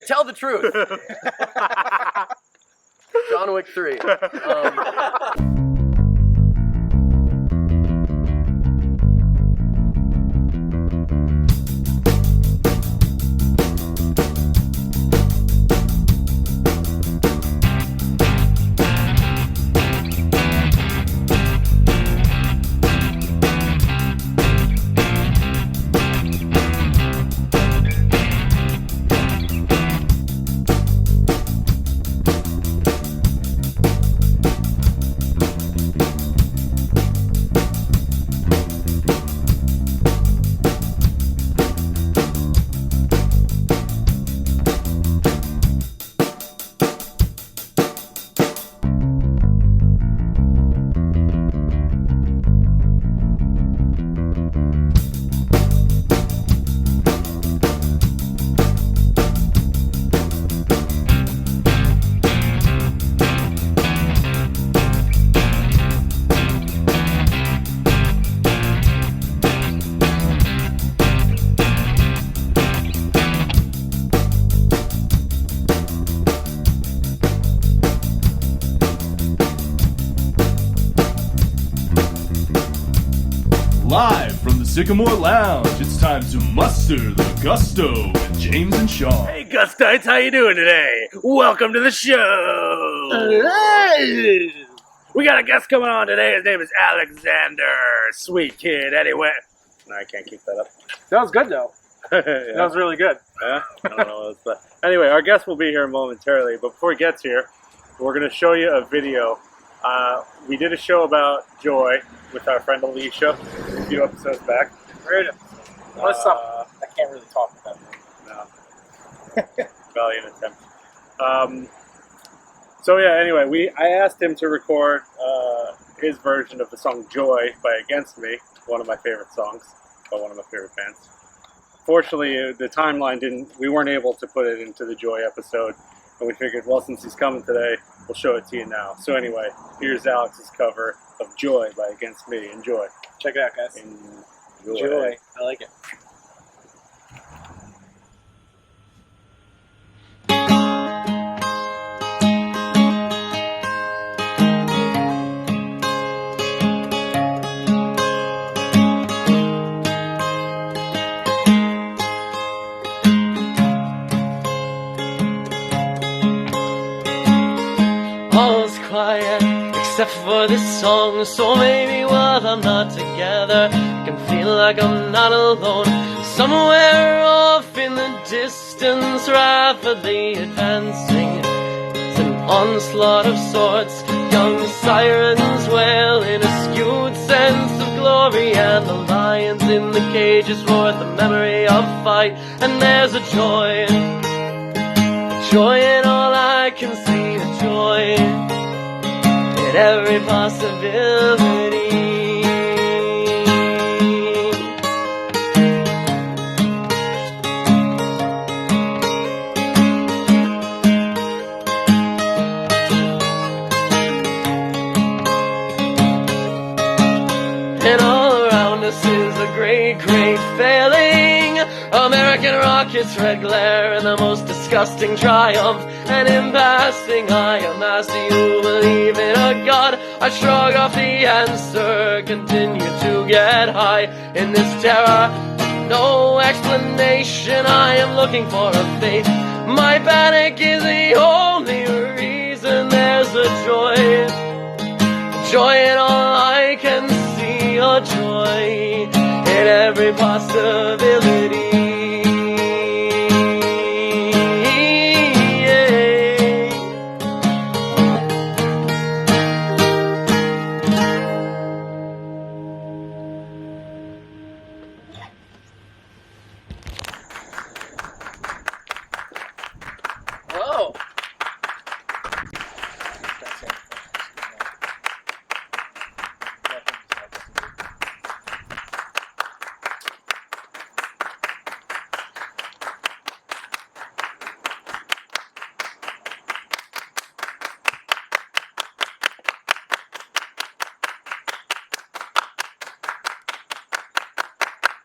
Tell the truth. John Wick 3. Live from the Sycamore Lounge, it's time to muster the gusto with James and Sean. Hey Gustites, how you doing today? Welcome to the show! We got a guest coming on today. His name is Alexander. Sweet kid. Anyway, no, I can't keep that up. That was good, though. Yeah. That was really good. Yeah? I don't know what else, but anyway, our guest will be here momentarily. But before he gets here, we're going to show you a video. We did a show about Joy with our friend Alicia a few episodes back. Great. What's up? I can't really talk about that. No. Valiant attempt. So yeah, anyway, I asked him to record his version of the song Joy by Against Me, one of my favorite songs by one of my favorite bands. Fortunately, the timeline we weren't able to put it into the Joy episode, and we figured, well, since he's coming today, we'll show it to you now. So anyway, here's Alex's cover of Joy by Against Me. Enjoy. Check it out, guys. Enjoy. I like it. All's quiet except for this song. So maybe while I'm not together, I can feel like I'm not alone. Somewhere off in the distance, rapidly advancing, it's an onslaught of sorts. Young sirens wail in a skewed sense of glory, and the lions in the cages roar at the memory of fight. And there's a joy in all I can see, a joy in every possibility. And all around us is a great, great failing. American rockets, red glare, and the most disgusting triumph. And in passing, I am asked, do you believe in a God? I shrug off the answer, continue to get high in this terror. No explanation, I am looking for a faith. My panic is the only reason. There's a joy in all I can see, a joy in every possibility. Whoa.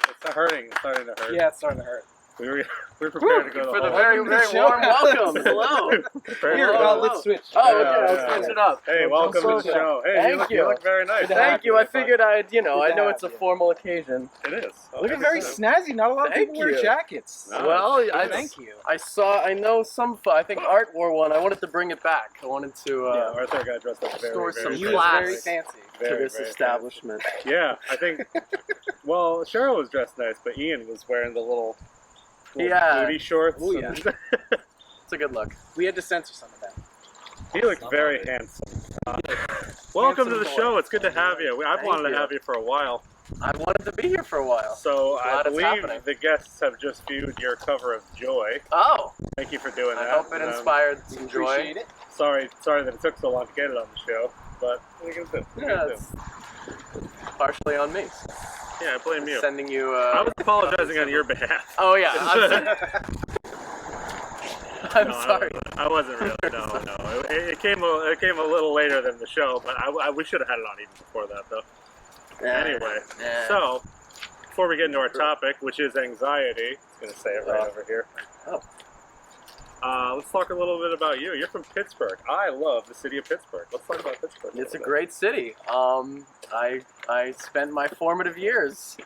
It's not hurting. It's starting to hurt. Yeah, it's starting to hurt. We're prepared to go For the whole- very, very show. warm welcome. Hello. prepared Here, to go Hello. whole- let's switch. Oh, Yeah, okay. yeah, Let's switch yeah. it up. Hey, welcome to the show. Hey, Thank you look very nice. Good to Thank have you. I figured I'd, Good I to know have it's a you. formal occasion. It is. Looking very snazzy. Not a lot of Thank people wear you. jackets. No. Well, Thank you. I know some. I think Art wore one. I wanted to bring it back. I wanted to Yeah, Arthur got dressed up very, Store very, some You very was class. very fancy. to very, this very establishment. fancy. Yeah, I think. Well, Cheryl was dressed nice, but Ian was wearing the little Yeah. booty shorts. Ooh, yeah. and- It's a good look. We had to censor some of that. he looked very handsome. Welcome to the Handsome show. boy. It's good to have you. I've Thank wanted you. to have you for a while. I wanted to be here for a while. So I Glad it's believe happening. the guests have just viewed your cover of Joy. Oh, Thank you for doing I that. hope it inspired some joy. Appreciate it. Sorry that it took so long to get it on the show, but what are you gonna do? What are you Yeah, gonna do? it's partially on me. Yeah, I blame you. Sending you. I was apologizing on your behalf. Oh yeah, I'm No, sorry. I wasn't really. No. It came a little later than the show, but we should have had it on even before that, though. Anyway, Yeah. so before we get into our topic, which is anxiety, I'm gonna say it right over here. Oh. Let's talk a little bit about you. You're from Pittsburgh. I love the city of Pittsburgh. Let's talk about Pittsburgh. It's a little bit. great city. I spent my formative years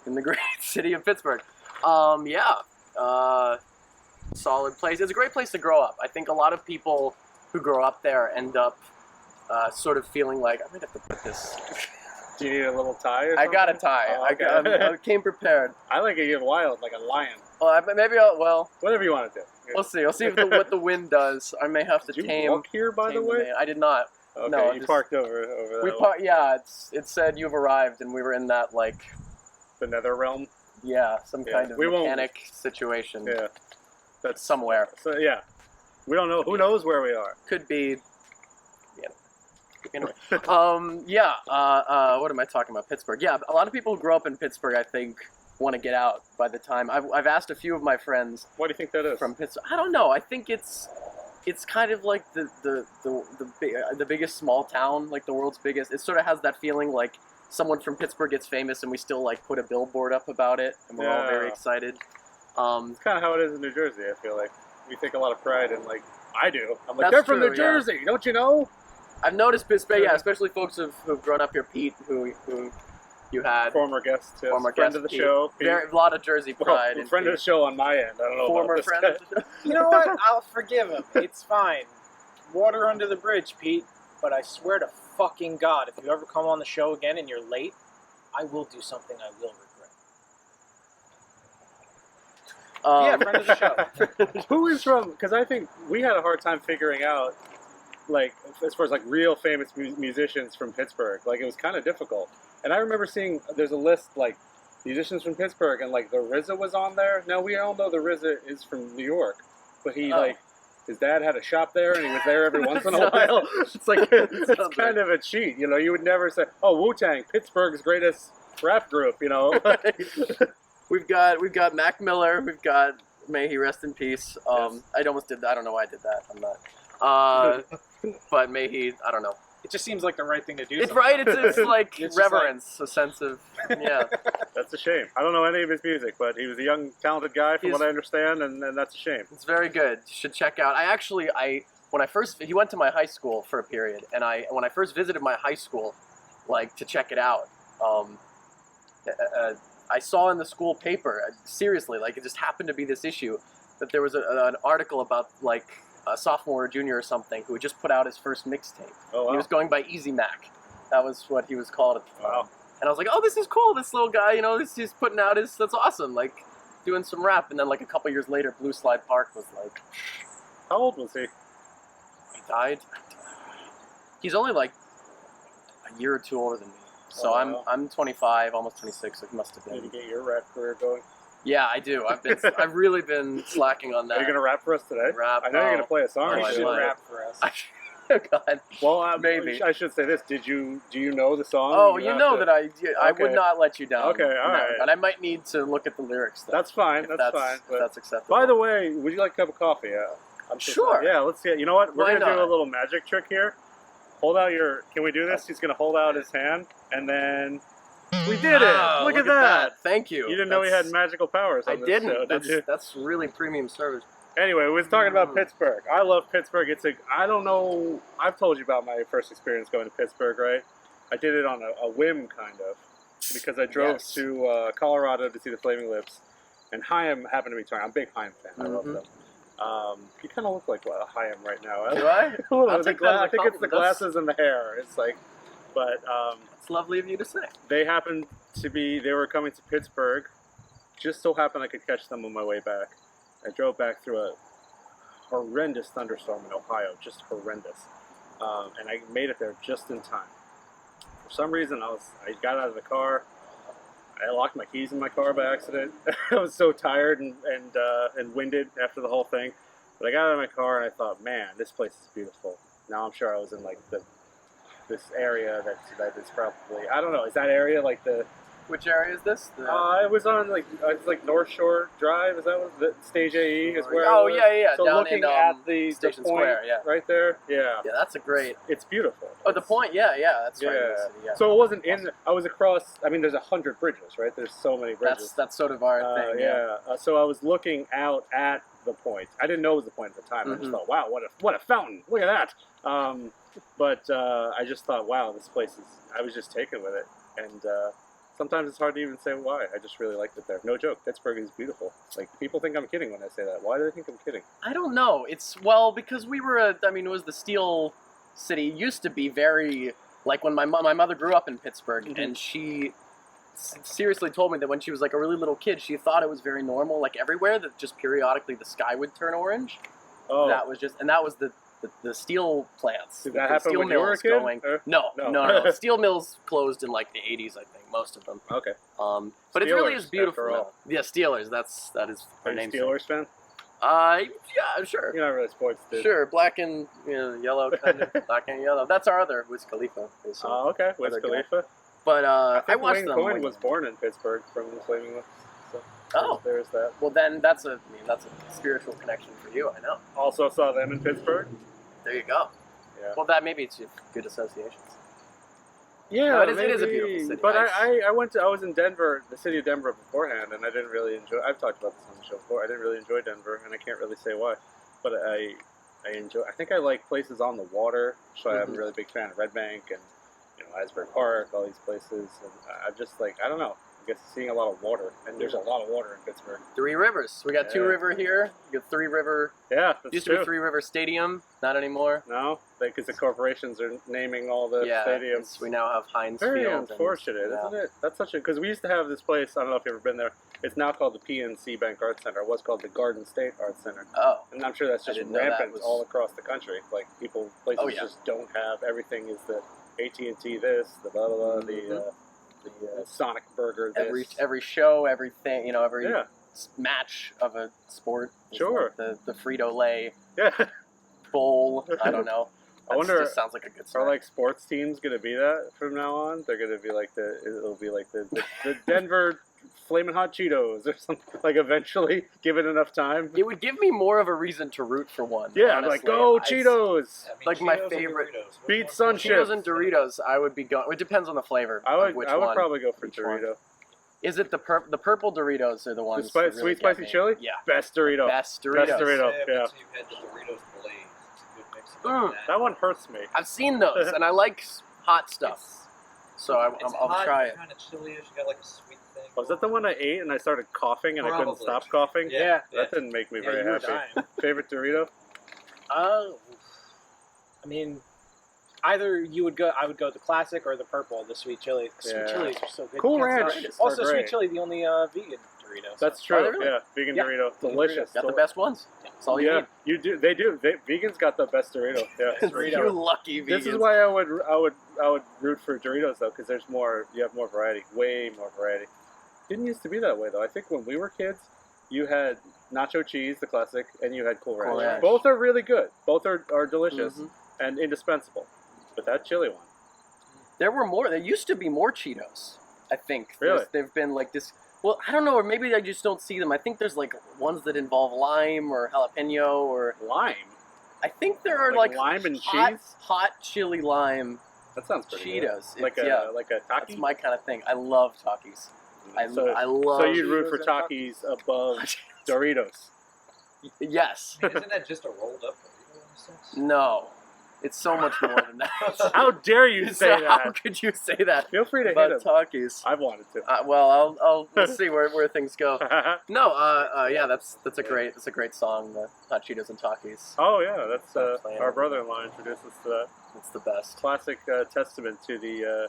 in the great city of Pittsburgh. Solid place. It's a great place to grow up. I think a lot of people who grow up there end up sort of feeling like I might have to put this. Do you need a little tie? Or I got a something? tie. Oh, I, okay. I came prepared. I like it get wild, like a lion. Maybe I'll. Well, Whatever you want to do. we'll see. I'll see what the wind does. I may have to Did you tame. walk here, by the tame way? man. I did not. Okay, No, you just- parked over that We way. Yeah, it said you've arrived, and we were in that The nether realm. some Yeah, kind of we won't- mechanic situation Yeah. That's somewhere. So yeah, we don't know. Who knows where we are? Could be. Anyway, what am I talking about? Pittsburgh. Yeah, a lot of people who grow up in Pittsburgh, I think, want to get out by the time. I've asked a few of my friends What do you think that is? from Pittsburgh. I don't know. I think it's kind of like the biggest small town, like the world's biggest. It sort of has that feeling like someone from Pittsburgh gets famous and we still like put a billboard up about it, and we're all very Yeah. excited. It's kind of how it is in New Jersey. I feel like we take a lot of pride in like I do. I'm like That's they're from true, New yeah. Jersey, don't you know? I've noticed Pittsburgh, yeah, especially folks who've grown up here. Pete, who you had, Former guest, yes. Former friend guest, of the Pete. show. Pete. a lot of Jersey Well, pride. in friend of Pete. the show on my end. I don't know Former about this friend guy. of the show. You know what? I'll forgive him. It's fine. Water under the bridge, Pete. But I swear to fucking God, if you ever come on the show again and you're late, I will do something I will regret. Yeah, friend of the show. Who is from? Because I think we had a hard time figuring out, like, as far as like real famous musicians from Pittsburgh. Like, it was kind of difficult. And I remember seeing there's a list like musicians from Pittsburgh, and like the RZA was on there. Now we all know the RZA is from New York, but he like his dad had a shop there, and he was there every once in a while. It's like it's kind of a cheat, you know. You would never say, "Oh, Wu-Tang, Pittsburgh's greatest rap group," you know. We've got Mac Miller. We've got may he rest in peace. Yes. I almost did that. I don't know why I did that. I'm not. But may he. I don't know. It just seems like the right thing to do. It's sometimes. right. It's like It's just reverence, a sense of yeah. That's a shame. I don't know any of his music, but he was a young, talented guy, from He's- what I understand, and that's a shame. It's very good. You should check out. When I first he went to my high school for a period, and when I first visited my high school, like to check it out, I saw in the school paper, seriously, like it just happened to be this issue, that there was an article about like a sophomore or junior or something who had just put out his first mixtape. Oh, wow. He was going by Easy Mac. That was what he was called at the time. Wow. And I was like, oh, this is cool. This little guy, he's putting out that's awesome. Like doing some rap. And then like a couple years later, Blue Slide Park was like, How old was he? he died. He's only like a year or two older than me. So Oh, wow. I'm 25, almost 26. So he must have Did been. you get your rap career going? Yeah, I do. I've really been slacking on that. Are you gonna rap for us today? Rap? I know you're gonna play a song. Oh, or I You two. should might. rap for us. Oh God. Well, Maybe. I should say this. Do you know the song? Oh, you have know to- that I would Okay. not let you down. Okay, all No, right. And I might need to look at the lyrics. Though, That's fine. if That's fine. If But that's acceptable. by the way, would you like a cup of coffee? I'm so Sure. sorry. Yeah, let's get. You know what? We're Why gonna do not? a little magic trick here. Hold out your. Can we do this? He's gonna hold out his hand, and then We did Wow, it! Look at that! Thank you. You didn't know we had That's- magical powers on I this didn't. show, did you? That's really premium service. Anyway, we was talking about Pittsburgh. I love Pittsburgh. I don't know, I've told you about my first experience going to Pittsburgh, right? I did it on a whim, kind of, because I drove Yes. to Colorado to see the Flaming Lips, and Chaim happened to be touring. I'm a big Chaim fan. I love Mhm. them. You kind of look like a Chaim right now. Do I? Hold I'll on, take that as a I think it's the compliment. glasses and the hair. It's like, but It's lovely of you to say. they happened to be, they were coming to Pittsburgh. Just so happened I could catch them on my way back. I drove back through a horrendous thunderstorm in Ohio, just horrendous. And I made it there just in time. For some reason, I got out of the car. I locked my keys in my car by accident. I was so tired and winded after the whole thing. But I got out of my car and I thought, man, this place is beautiful. Now I'm sure I was in like this area that is probably, I don't know, is that area like the Which area is this? it was on like North Shore Drive. Is that what the Stage AE is where? Oh, it was? yeah. So Down looking in, at the Station point Square, yeah. right there. Yeah, Yeah, that's a great. it's beautiful. Oh, the point. Yeah. That's right. In the Yeah. city, yeah. So it wasn't in. I was across. I mean, there's 100 bridges, right? There's so many bridges. That's sort of our thing. Yeah. So I was looking out at the point. I didn't know it was the point at the time. I just Mhm. thought, wow, what a fountain! Look at that. But I just thought, wow, this place is. I was just taken with it, and sometimes it's hard to even say why. I just really liked it there. No joke. Pittsburgh is beautiful. Like, people think I'm kidding when I say that. Why do they think I'm kidding? I don't know. It's because we were it was the Steel City. It used to be very like when my mother grew up in Pittsburgh, Mhm. and she seriously told me that when she was like a really little kid, she thought it was very normal, like everywhere, that just periodically the sky would turn orange. Oh, That was the steel plants. did the that happen steel when you were a mills kid? going. Or- No. Steel mills closed in like the 80s, I think, most of them. Okay. But it really is Steelers, beautiful. after all. Yeah, Steelers. That is Are our you a name. Steelers fan? Yeah, sure. You're not really a sports dude. Sure, black and yellow, kind of black and yellow. That's our other Wiz Khalifa. basically. Oh, okay. Wiz Other guy. Khalifa. But I I think watched Wayne them. Coyne when- was born in Pittsburgh from the Flaming Lips. So Oh. there's that. Well, then that's a spiritual connection for you. I know. Also saw them in Pittsburgh. There you go. Yeah. Well, that maybe it's good associations. Yeah, No, it is a beautiful city. But I- I was in Denver, the city of Denver beforehand, and I didn't really enjoy. I've talked about this on the show before. I didn't really enjoy Denver, and I can't really say why. But I enjoy. I think I like places on the water. So I'm a Mhm. really big fan of Red Bank and Asbury Park, all these places. And I'm just like, I don't know. I guess seeing a lot of water, and there's a lot of water in Pittsburgh. Three Rivers. We got Two Yeah. River here. We got Three River. Yeah, that's Used true. to be Three River Stadium. Not anymore. No, because the corporations are naming all the Yeah. stadiums. We now have Heinz Very Field. and- unfortunate, yeah. isn't it? That's such a because we used to have this place. I don't know if you've ever been there. It's now called the PNC Bank Arts Center. It was called the Garden State Arts Center, Oh. and I'm sure that's I just didn't know that rampant was- all across the country. Like places Oh, yeah. just don't have everything. Is the AT&T this, the blah blah blah, the Sonic Burger this. Every show, everything, every yeah, match of a sport. is Sure. like the Frito Lay yeah. bowl. I don't know. I wonder, Just sounds like a good Are start. like sports teams gonna be that from now on? They're gonna be like it'll be like the Denver Flamin' Hot Cheetos or something. Like eventually, give it enough time. It would give me more of a reason to root for one. Yeah, honestly. like go I- Cheetos. Like my favorite- Beat Sunshine. Cheetos and Doritos. I would be going. It depends on the flavor. I of would which I would one. probably go for Which one? Dorito. Is it the purple Doritos are the ones? spi- that really sweet get spicy me. chili? Yeah. Best Dorito. Best Doritos. Best Dorito. Yeah. Until you've had the Doritos Blaze. It's a good mix of Mm. That one hurts me. I've seen those, and I like hot stuff. So I'll hot, try it. kind of chili-ish. You got like a sweet thing. Was that the one I ate and I started coughing and I couldn't Probably. stop coughing? Yeah. That didn't make me Yeah, very you were happy. dying. Favorite Dorito? I mean, either I would go the classic or the purple, the sweet chili. Sweet Yeah. chilies are so good. Cool You can't Ranch stop. are Also, great. sweet chili, the only vegan Dorito. That's so. true. Oh, really? Yeah, vegan Yeah. Dorito, Vegan delicious. Got the best ones. That's all you Yeah, need. you do. They do. Vegans got the best Dorito. Yeah. You lucky vegans. This is why I would root for Doritos though, because there's more. You have more variety, way more variety. Didn't used to be that way though. I think when we were kids, you had nacho cheese, the classic, and you had Cool Ranch. Cool Ranch. Both are really good. Both are delicious Mhm. and indispensable. But that chili one, There were more. There used to be more Cheetos. I think. Really? They've been like this. Well, I don't know, or maybe I just don't see them. I think there's like ones that involve lime or jalapeno, or lime. I think there are Like like lime and hot, cheese? hot chili lime That sounds pretty Cheetos. good. Like yeah, a that's Taki? my kind of thing. I love Takis. I love. So you'd root for Cheetos and Takis above Doritos. Yes. I mean, isn't that just a rolled up burrito in a sense? No. It's so much more than that. How dare you say So how that? could you say that Feel free to hit about him. Takis? I've wanted to. Well, we'll see where things go. No, yeah, that's a great song, the Hot Cheetos and Takis. Oh yeah, that's Playing our it. brother-in-law introduced us to that. It's the best. Classic testament to the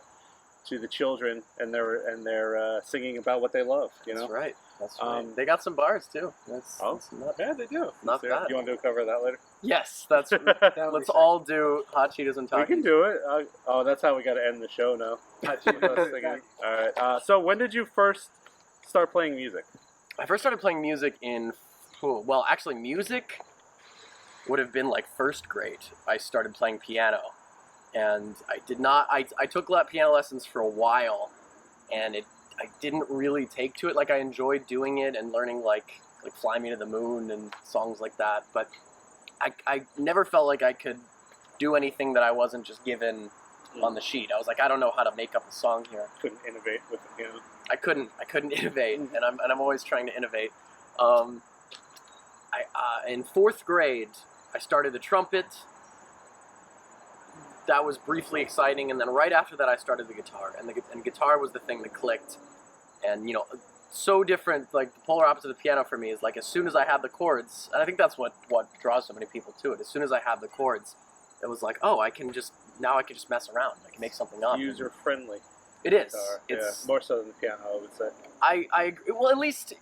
children and their singing about what they love. You know. That's right. That's right. Um, they got some bars too. That's not, Yeah, they do. Not bad. You want to do a cover of that later? yes, that's. That would be Let's sick. all do Hot Cheetos and Takis. We can do it. Oh, that's how we got to end the show now. All right. So when did you first start playing music? I first started playing music in, well, actually, music would have been like first grade. I started playing piano, and I did not. I took piano lessons for a while, and I didn't really take to it. Like I enjoyed doing it and learning like "Fly Me to the Moon" and songs like that, but I never felt like I could do anything that I wasn't just given on the sheet. I was like, I don't know how to make up a song here. Couldn't innovate with the piano. I couldn't innovate, and I'm always trying to innovate. In fourth grade, I started the trumpet. That was briefly exciting, and then right after that, I started the guitar, and guitar was the thing that clicked. And so different, like the polar opposite of the piano for me is like as soon as I had the chords, and I think that's what draws so many people to it. As soon as I had the chords, it was like, oh, I can just mess around. I can make something up. User friendly. It is. Guitar. It's Yeah, more so than the piano, I would say. I agree. Well, at least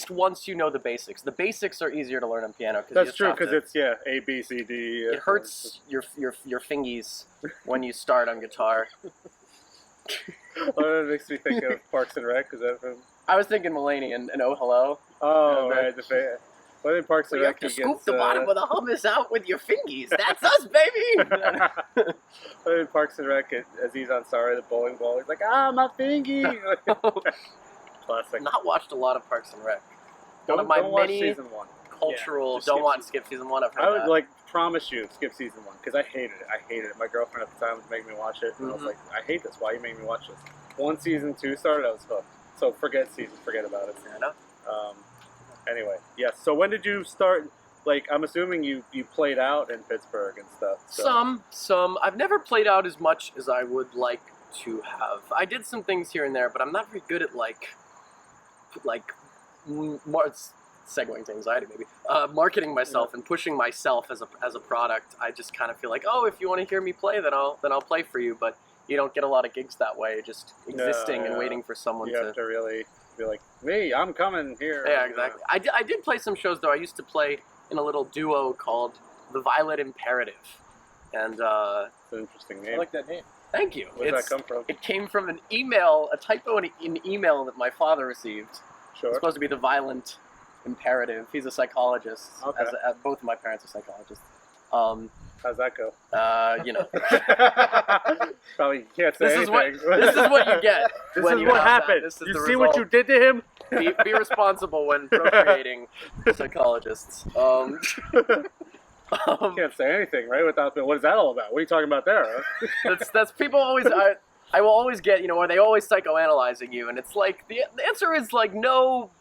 once you know the basics. The basics are easier to learn on piano. That's true because it's A B C D. it hurts your fingies when you start on guitar. Oh, that makes me think of Parks and Rec. Is that from? I was thinking Mulaney and Oh Hello. Oh, Yeah, right. What in Parks and You Rec? have to he scoop gets, the bottom of the hummus out with your fingies. That's us, baby. What in Parks and Rec, Aziz Ansari, the bowling ball, he's like, my fingy. Classic. Not watched a lot of Parks and Rec. Don't, One of my don't watch many season one. cultural. just don't skip want to skip season one. I've heard I would that. promise you skip season one because I hated it. My girlfriend at the time was making me watch it, and I was Mhm. like, I hate this. Why are you making me watch this? Once season 2 started, I was hooked. So forget about it. Fair enough. Anyway, yes. So when did you start? Like, I'm assuming you played out in Pittsburgh and stuff. So. Some. I've never played out as much as I would like to have. I did some things here and there, but I'm not very good at more segueing to anxiety maybe. Marketing myself and pushing myself as a product. I just kind of feel like, oh, if you want to hear me play, then I'll play for you. But you don't get a lot of gigs that way. Just existing and yeah. waiting for someone You have to really be like, me, I'm coming here. Yeah, exactly. I did play some shows though. I used to play in a little duo called The Violet Imperative, and It's an interesting name. I like that name. thank you. Where did that come from? It came from an email, a typo in an email that my father received. It's Sure. supposed to be The Violent Imperative. He's a psychologist. Okay. Both of my parents are psychologists. How's that go? Probably can't say This anything. is what you get. This when is you what have that. happened. This is You the see what you result. did to him? Be responsible when procreating, psychologists. Can't say anything, right? Without what is that all about? What are you talking about there? Huh? That's people always. I will always get, are they always psychoanalyzing you? And it's like the answer is like no,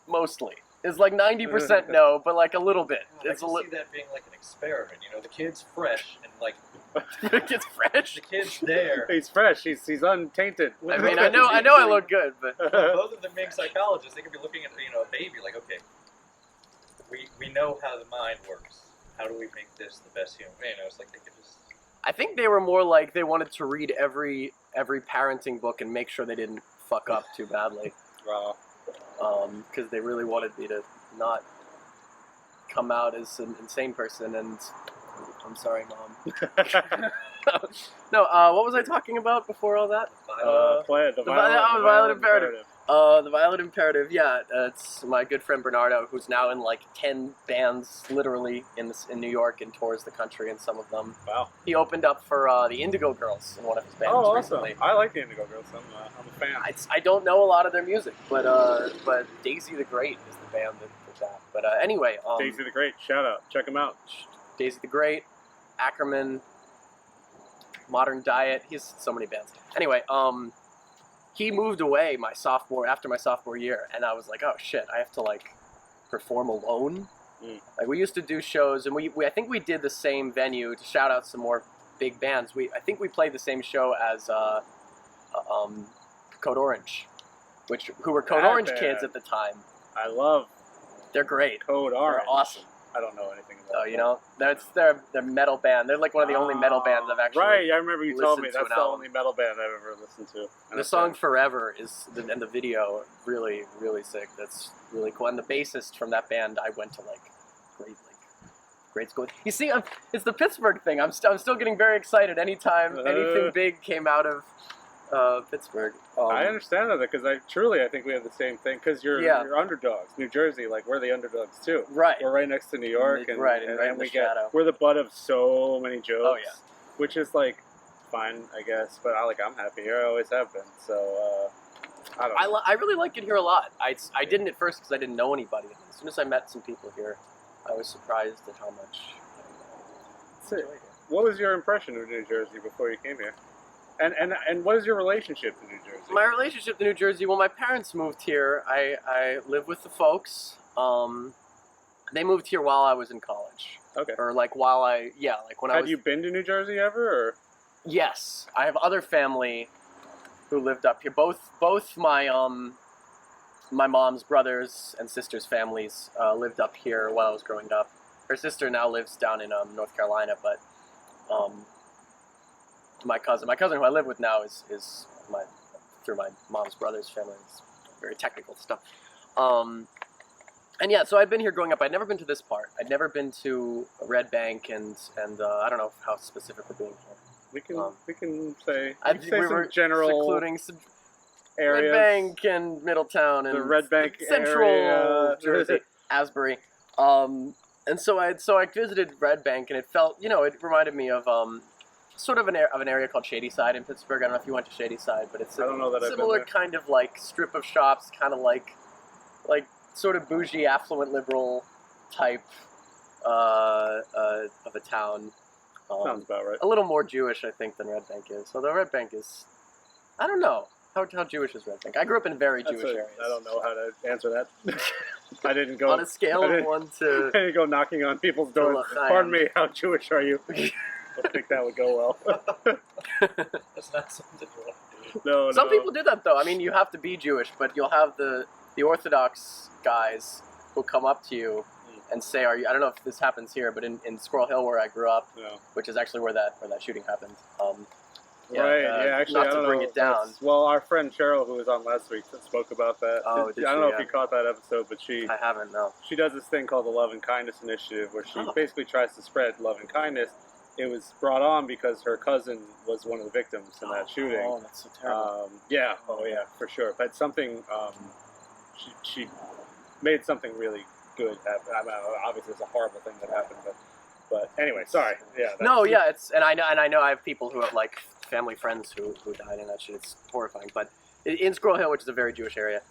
mostly. It's like 90% no, but like a little bit. I It's a can little. see that being like an experiment. The kid's fresh and like It's fresh. the kid's there. He's fresh. He's untainted. I mean, I know I look good, but Both of them being psychologists, they could be looking at a baby like, okay, we know how the mind works. How do we make this the best human? It's like they could just. I think they were more like they wanted to read every parenting book and make sure they didn't fuck up too badly. Wow. Because they really wanted me to not come out as an insane person, and I'm sorry, Mom. No, what was I talking about before all that? Play it. The Violet Imperative. The Violet Imperative, yeah. It's my good friend Bernardo, who's now in like 10 bands, literally, in New York and tours the country in some of them. Wow. He opened up for the Indigo Girls in one of his bands Oh, awesome. recently. I like the Indigo Girls. I'm a fan. I don't know a lot of their music, but Daisy the Great is the band that did that. But anyway, Daisy the Great. Shout out. Check them out. Daisy the Great, Ackerman, Modern Diet. He's so many bands. Anyway, he moved away after my sophomore year, and I was like, oh shit, I have to like perform alone. Like we used to do shows, and we I think we did the same venue to shout out some more big bands. I think we played the same show as Code Orange, who were Code That Orange band. kids at the time. I love They're great. Code Orange. They're awesome. I don't know anything about Oh, you know, they're metal band. They're like one of the only metal bands I've actually. Right, I remember you told me listened to that's an the album. only metal band I've ever listened to. The song "Forever" and the video really, really sick. That's really cool. And the bassist from that band, I went to grade school. You see, it's the Pittsburgh thing. I'm still getting very excited anytime anything big came out of Pittsburgh. I understand that because I think we have the same thing because you're underdogs. New Jersey, like we're the underdogs too. Right. We're right next to New York, and right in we the shadow. we're the butt of so many jokes. Oh, yeah. Which is like fine, I guess. But I'm happy here. I always have been. So I don't know. I really like it here a lot. I didn't at first because I didn't know anybody. As soon as I met some people here, I was surprised at how much. What was your impression of New Jersey before you came here? And what is your relationship to New Jersey? My relationship to New Jersey, well, my parents moved here. I live with the folks. They moved here while I was in college. Okay. Or like when I was... Had you been to New Jersey ever? Or? Yes. I have other family who lived up here. Both my my mom's brothers and sisters' families lived up here while I was growing up. Her sister now lives down in North Carolina, but my cousin who I live with now is through my mom's brother's family. It's very technical stuff. And yeah, so I'd been here growing up. I'd never been to this part. I'd never been to Red Bank, and I don't know how specific we're being here. We can say We were some general secluding some areas. Red Bank and Middletown and The Red Bank Central area. Jersey, Asbury. And so I visited Red Bank, and it felt, it reminded me of sort of an area called Shadyside in Pittsburgh. I don't know if you went to Shadyside, but it's I don't know that I've been similar there. kind of like strip of shops, kind of like sort of bougie, affluent, liberal type of a town. Sounds about right. A little more Jewish, I think, than Red Bank is. Although Red Bank is, I don't know. How Jewish is Red Bank? I grew up in very Jewish areas. I don't know how to answer that. I didn't go On a scale of 1 to... I didn't go knocking on people's doors. L'chaim. Pardon me, how Jewish are you? I don't think that would go well. That's not something you want to do. No, Some people do that, though. I mean, you have to be Jewish, but you'll have the Orthodox guys who'll come up to you and say, "Are you?" I don't know if this happens here, but in Squirrel Hill, where I grew up, No. which is actually where that shooting happened. Actually, not I to don't bring know. it down. Well, our friend Cheryl, who was on last week, spoke about that. Oh, did I don't she? know Yeah. if you caught that episode, but she I haven't, no. does this thing called the Love and Kindness Initiative, where she Oh. basically tries to spread love and kindness. It was brought on because her cousin was one of the victims in that shooting. Oh, that's so terrible. Yeah, for sure. But something, she made something really good happen. I mean, obviously, it's a horrible thing that happened, but anyway, sorry. Yeah. No, yeah, I know I have people who have like family friends who died in that shit. It's horrifying. But in Squirrel Hill, which is a very Jewish area,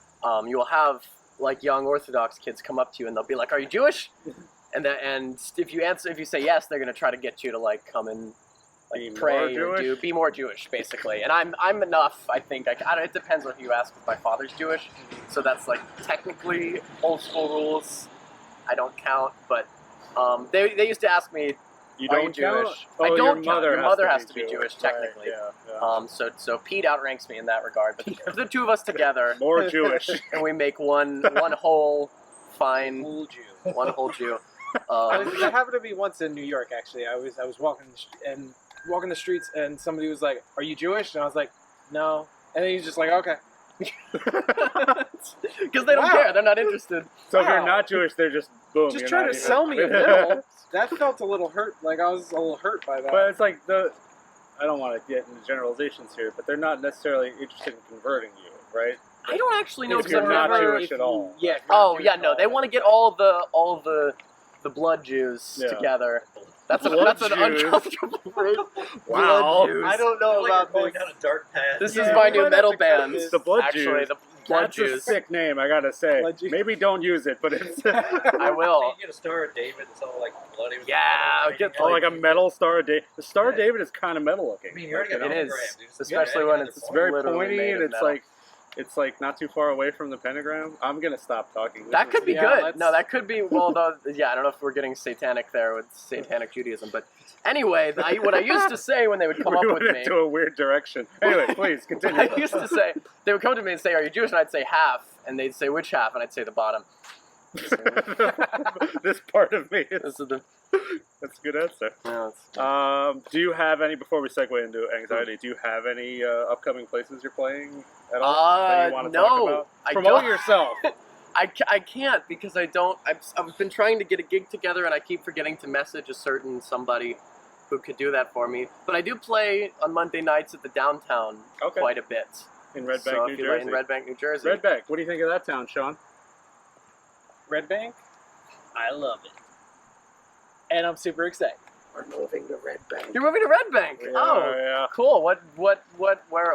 you will have like young Orthodox kids come up to you and they'll be like, "Are you Jewish?" And if you say yes, they're gonna try to get you to like come and like Be more pray or Jewish? be more Jewish, basically. And I'm enough, I think. It depends on who you ask. My father's Jewish, so that's like technically old school rules. I don't count, but they used to ask me, You "Are don't you Jewish?" count? I Oh, don't count. Your mother has has to be Jewish, Right, technically. yeah. So Pete outranks me in that regard. But the two of us together, More Jewish. and we make one whole fine, Old Jew. one whole Jew. That happened to me once in New York. Actually, I was walking the streets, and somebody was like, "Are you Jewish?" And I was like, "No." And then he's just like, "Okay." Because they don't Wow. care. They're not interested. So if you're Wow. not Jewish, they're just boom. Just you're trying not to even- sell me a little. That felt a little hurt. Like I was a little hurt by that. But it's like I don't want to get into generalizations here, but they're not necessarily interested in converting you, right? I don't actually know If because you're I've not never. Jewish at all. Yeah. Oh yeah, no. They want to get all the blood Jews Yeah. together. That's Blood an Jews. uncomfortable phrase. Wow. Blood Jews. I don't know Like about you're going this. down a dark path. This Yeah, is my we new might metal have to cut band. this. The Blood Actually, Jews. Blood That's a juice. sick name, I gotta say. Blood juice. Maybe don't use it, but it's I will. You get a Star of David that's all like bloody. with Yeah, blood get oh, like a metal Star of David. The Star of Yeah. David is kind of metal looking. I mean, you already got It an is, pentagram, dude. Just especially get when it it's It's very literally pointy made and of it's metal. like not too far away from the pentagram. I'm gonna stop talking. That could be Yeah, good. let's- No, that could be. Well, though, yeah, I don't know if we're getting satanic there with satanic Judaism, but anyway, what I used to say when they would come we up went with me, into a weird direction. Anyway, please what continue. I used to say, they would come to me and say, "Are you Jewish?" And I'd say half, and they'd say, "Which half?" And I'd say the bottom. This part of me. Is, This is the. that's a good answer. Yeah, it's- Do you have any? Before we segue into anxiety, do you have any upcoming places you're playing at all that you want to no, talk about? I Promote don't. yourself. I can't because I don't. I've been trying to get a gig together and I keep forgetting to message a certain somebody who could do that for me. But I do play on Monday nights at the downtown Okay. quite a bit. In Red Bank, so New if you're Jersey. in Red Bank, New Jersey. Red Bank. What do you think of that town, Sean? Red Bank. I love it, and I'm super excited. We're moving to Red Bank. You're moving to Red Bank. Yeah, Oh, yeah. cool. What? Where?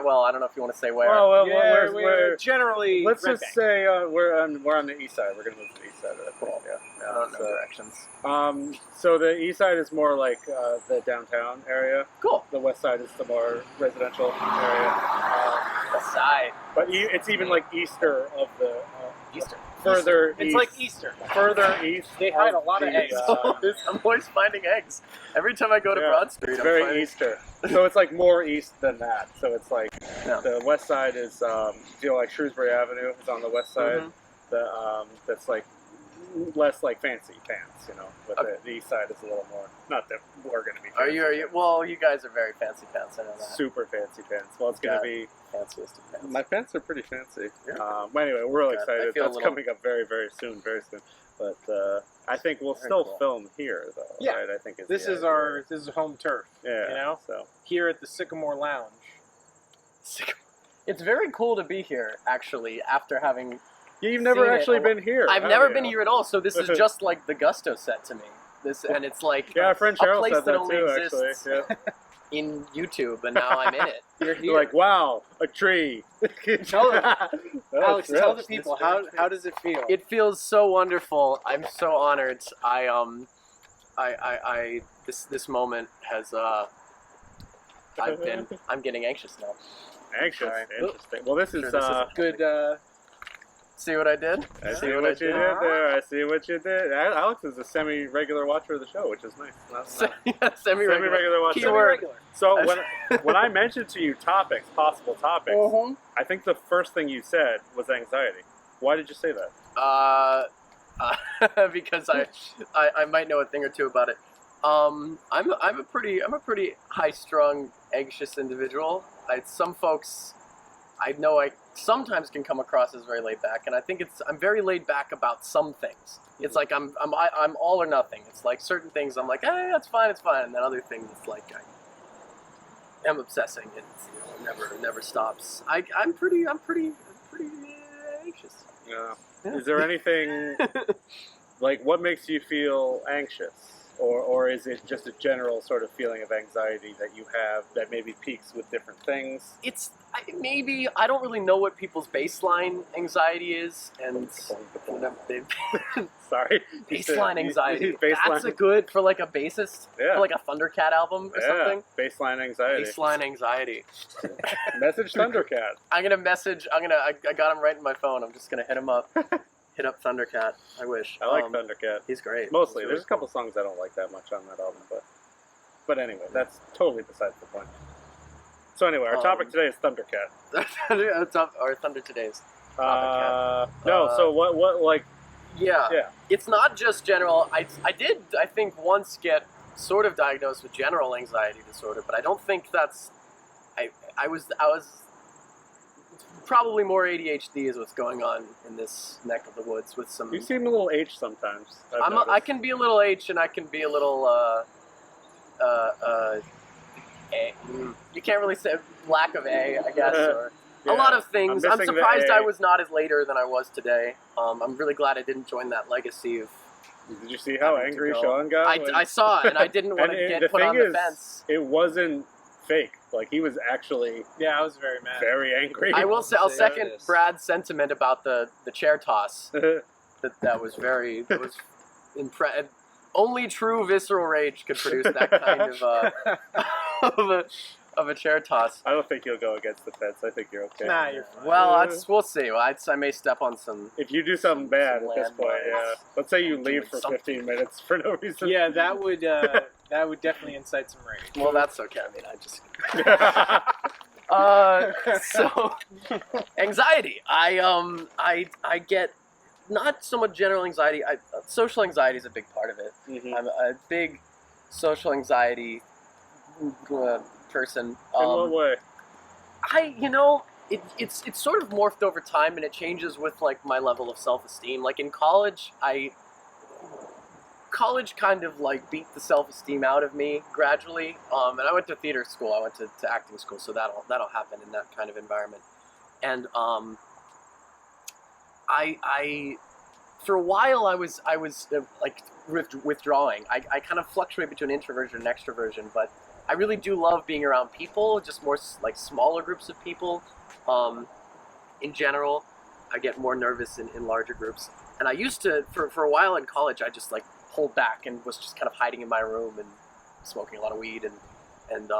Well, I don't know if you want to say where. Well, Yeah, we're, we're generally. let's Red just Bank. say we're on the east side. We're gonna move to the east side of that. Cool. Yeah. I don't know so, directions. so the east side is more like the downtown area. Cool. The west side is the more residential area. The side. But it's even like easter of the Easter. further It's east. like Easter. Further east. They hide of a lot of the, eggs. I'm always finding eggs. Every time I go to Yeah, Broad Street, It's I'm very finding... Easter. So it's like more east than that. So it's like Yeah. the west side is like Shrewsbury Avenue is on the west side. Mhm. The that's like less like fancy pants, But Okay. the east side is a little more. Not that we're gonna be. Are you? Well, you guys are very fancy pants. I know that. super fancy pants? Well, it's gonna Yeah. be. Fanciest of pants. My pants are pretty fancy. Yeah. But anyway, we're real Good. I excited. feel a That's little- coming up very, very soon. But I think we'll Very still cool. film here, though. Yeah. Right? I think This the is idea. this is home turf Yeah. you know? So here at the Sycamore Lounge. It's very cool to be here, actually. After having, you've never Seen it actually a been here. I've have never you? been here at all. So this is just like the Gusto set to me. And it's like Yeah, our friend a Cheryl place said that that only too. exists Actually, yeah. in YouTube, and now I'm in it. You're here. You're like, wow, a tree. Tell them. Oh, Alex, it's tell real. the people It's very how does it feel? It feels so wonderful. I'm so honored. This moment has I'm getting anxious now. Anxious. Sorry. Interesting. Well, this Sure, is this is Good. See what I did? I see what you did there. I see what you did. Alex is a semi-regular watcher of the show, which is nice. Semi-regular. Semi-regular watcher. Keyword. Regular. So when I mentioned to you possible topics, Mhm. I think the first thing you said was anxiety. Why did you say that? Because I might know a thing or two about it. I'm a pretty high-strung, anxious individual. Some folks I know I sometimes can come across as very laid back, and I think I'm very laid back about some things. It's like I'm all or nothing. It's like certain things I'm like, hey, it's fine, and then other things it's like I am obsessing. It never stops. I'm pretty anxious. Yeah. Yeah. Is there anything like what makes you feel anxious, or is it just a general sort of feeling of anxiety that you have that maybe peaks with different things? Maybe I don't really know what people's baseline anxiety is, and Sorry, baseline anxiety. Baseline. That's a good for like a bassist, Yeah. for like a Thundercat album or something. Baseline anxiety. Baseline anxiety. Message Thundercat. I got him right in my phone. I'm just gonna hit him up. Hit up Thundercat. I wish. I like Thundercat. He's great. Mostly. He's There's a couple songs I don't like that much on that album, but anyway, that's totally besides the point. So anyway, our topic today is Thundercat. That's up our Thunder Today's. No, so what like Yeah. yeah. It's not just general. I did, I think, once get sort of diagnosed with general anxiety disorder, but I don't think that's. I was probably more ADHD is what's going on in this neck of the woods with some. You seem a little H sometimes. I've I noticed. can be a little H and I can be a little you can't really say lack of A, I guess, or Yeah. a lot of things. I'm missing the surprised A. I was not as later than I was today. I'm really glad I didn't join that legacy of. Did you see how having to angry go. Sean got? I saw it and I didn't want to And get the put thing on the is, fence. it wasn't fake. Like he was actually Yeah, I was very mad. very angry. I will say, I'll Say second this. Brad's sentiment about the chair toss. That was very impressive. Only true visceral rage could produce that kind of a chair toss. I don't think you'll go against the fence. I think you're okay. Nah, you're fine. Well, we'll see. I may step on some. If you do something bad Some at this point, landmines. yeah. Let's say you Doing leave for something. 15 minutes for no reason. Yeah, that would definitely incite some rage. Well, that's okay. I mean, I just. So anxiety. I get not so much general anxiety. Social anxiety is a big part of it. Mhm. I'm a big social anxiety person. In what way? It's sort of morphed over time, and it changes with like my level of self-esteem. Like in college, college kind of like beat the self-esteem out of me gradually. And I went to theater school. I went to acting school, so that'll happen in that kind of environment. And I for a while I was like withdrawing. I kind of fluctuate between introversion and extroversion, but I really do love being around people, just more like smaller groups of people. In general, I get more nervous in larger groups. And I used to, for a while in college, I just like pulled back and was just kind of hiding in my room and smoking a lot of weed. And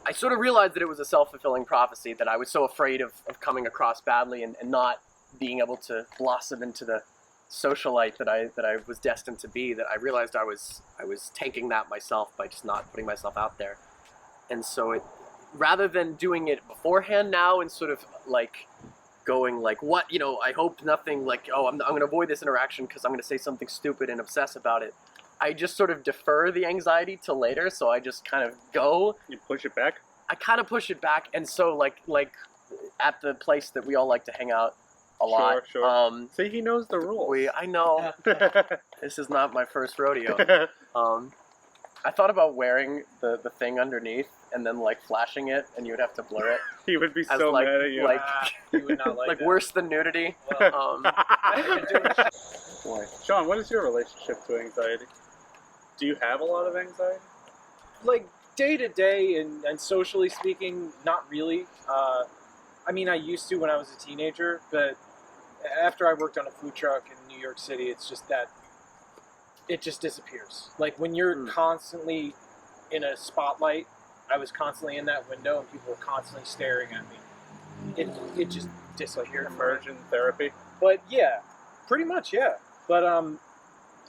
I sort of realized that it was a self-fulfilling prophecy, that I was so afraid of coming across badly and not being able to blossom into the socialite that I was destined to be, that I realized I was tanking that myself by just not putting myself out there. And so rather than doing it beforehand now and sort of like going like, what, I hope nothing, like, oh, I'm going to avoid this interaction because I'm going to say something stupid and obsess about it. I just sort of defer the anxiety till later, so I just kind of go. You push it back? I kind of push it back, and so like at the place that we all like to hang out a lot. Sure. See, he knows the rules. I know this is not my first rodeo. I thought about wearing the thing underneath and then like flashing it, and you would have to blur it. He would be As, so like- mad at you. like- You would not like Like that. worse than nudity. Well, Boy. Sean, what is your relationship to anxiety? Do you have a lot of anxiety? like day to day and socially speaking, not really. I mean, I used to when I was a teenager, but after I worked on a food truck in New York City, it's just that it just disappears. Like when you're constantly in a spotlight, I was constantly in that window and people were constantly staring at me. It just disappeared. Immersion therapy? But yeah, pretty much, yeah. But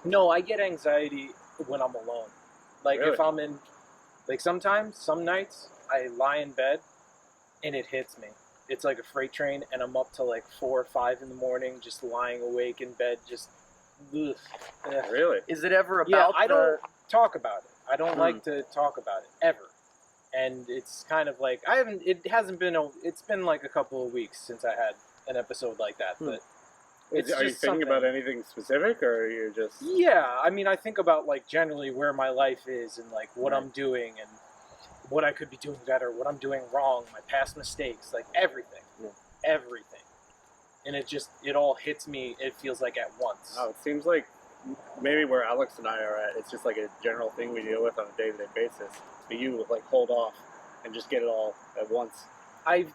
no, I get anxiety when I'm alone. Like Really? if I'm in, like sometimes, some nights, I lie in bed and it hits me. It's like a freight train, and I'm up till like 4 or 5 in the morning, just lying awake in bed, just. Ugh. Ugh. Really? Is it ever Yeah, about I don't talk about it. I don't Hmm. like to talk about it ever. And it's kind of like it's been like a couple of weeks since I had an episode like that, but it's Are you just thinking about something. anything specific, or are you just... Yeah, I mean, I think about like generally where my life is and like what I'm doing and what I could be doing better, what I'm doing wrong, my past mistakes, like everything, everything. And it all hits me. It feels like at once. Oh, it seems like maybe where Alex and I are at, it's just like a general thing we deal with on a day-to-day basis. But you like hold off and just get it all at once. I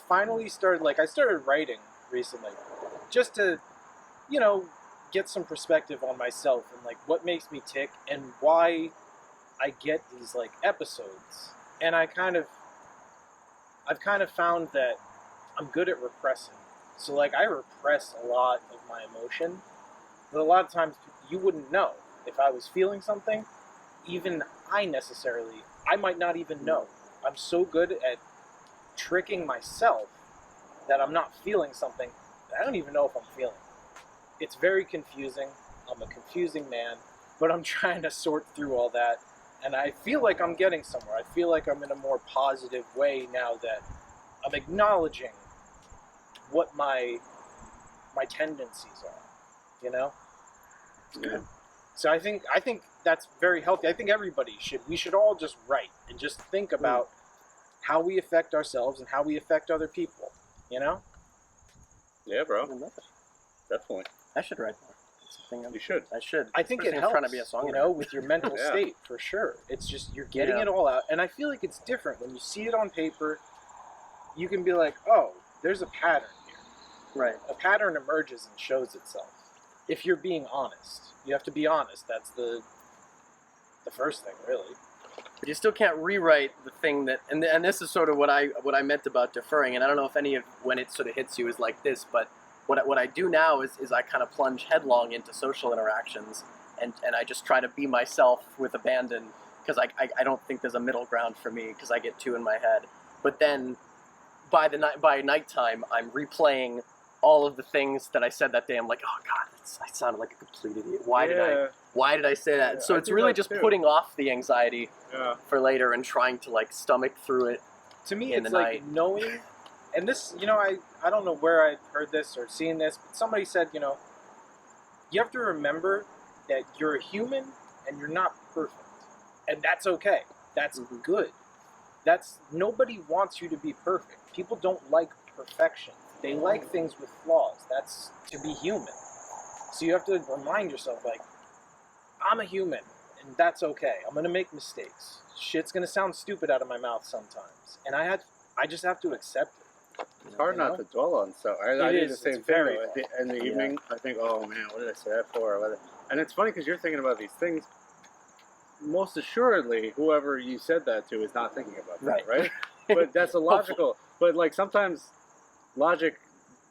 finally started I started writing recently, just to, get some perspective on myself and like what makes me tick and why I get these like episodes. And I've kind of found that I'm good at repressing. So like I repress a lot of my emotion, but a lot of times you wouldn't know if I was feeling something. Even I might not even know. I'm so good at tricking myself that I'm not feeling something that I don't even know if I'm feeling. It's very confusing. I'm a confusing man, but I'm trying to sort through all that, and I feel like I'm getting somewhere. I feel like I'm in a more positive way now that I'm acknowledging what my tendencies are, Yeah. So I think that's very healthy. I think we should all just write and just think about how we affect ourselves and how we affect other people, Yeah, bro. Definitely. I should write more. Something You should. I should. I think it Especially helps, trying to be a songwriter. you know, with your mental Yeah. state, for sure. It's just, you're getting Yeah. it all out. And I feel like it's different. When you see it on paper, you can be like, oh, there's a pattern here. Right. A pattern emerges and shows itself. If you're being honest. You have to be honest. That's the first thing, really. But you still can't rewrite the thing that, and this is sort of what I meant about deferring. And I don't know if any of when it sort of hits you is like this, but what I do now is I kind of plunge headlong into social interactions, and I just try to be myself with abandon, because I don't think there's a middle ground for me, because I get too in my head. But then by nighttime, I'm replaying all of the things that I said that day. I'm like, oh God, I sounded like a complete idiot. Why did I say that? Yeah, So I it's do really that just too. putting off the anxiety Yeah. for later and trying to like stomach through it. To me, In it's the like night. knowing, and this, you know, I don't know where I heard this or seen this, but somebody said, you know, you have to remember that you're a human and you're not perfect. And that's okay. That's Mhm. good. Nobody wants you to be perfect. People don't like perfection. They like things with flaws. That's to be human. So you have to remind yourself, like, I'm a human, and that's okay. I'm gonna make mistakes. Shit's gonna sound stupid out of my mouth sometimes, and I just have to accept it. It's hard You know? not to dwell on stuff. I do is, the it's same thing. very Though. In the Yeah. evening, I think, oh man, what did I say that for? And it's funny because you're thinking about these things. Most assuredly, whoever you said that to is not thinking about that, right? But that's illogical. But like sometimes logic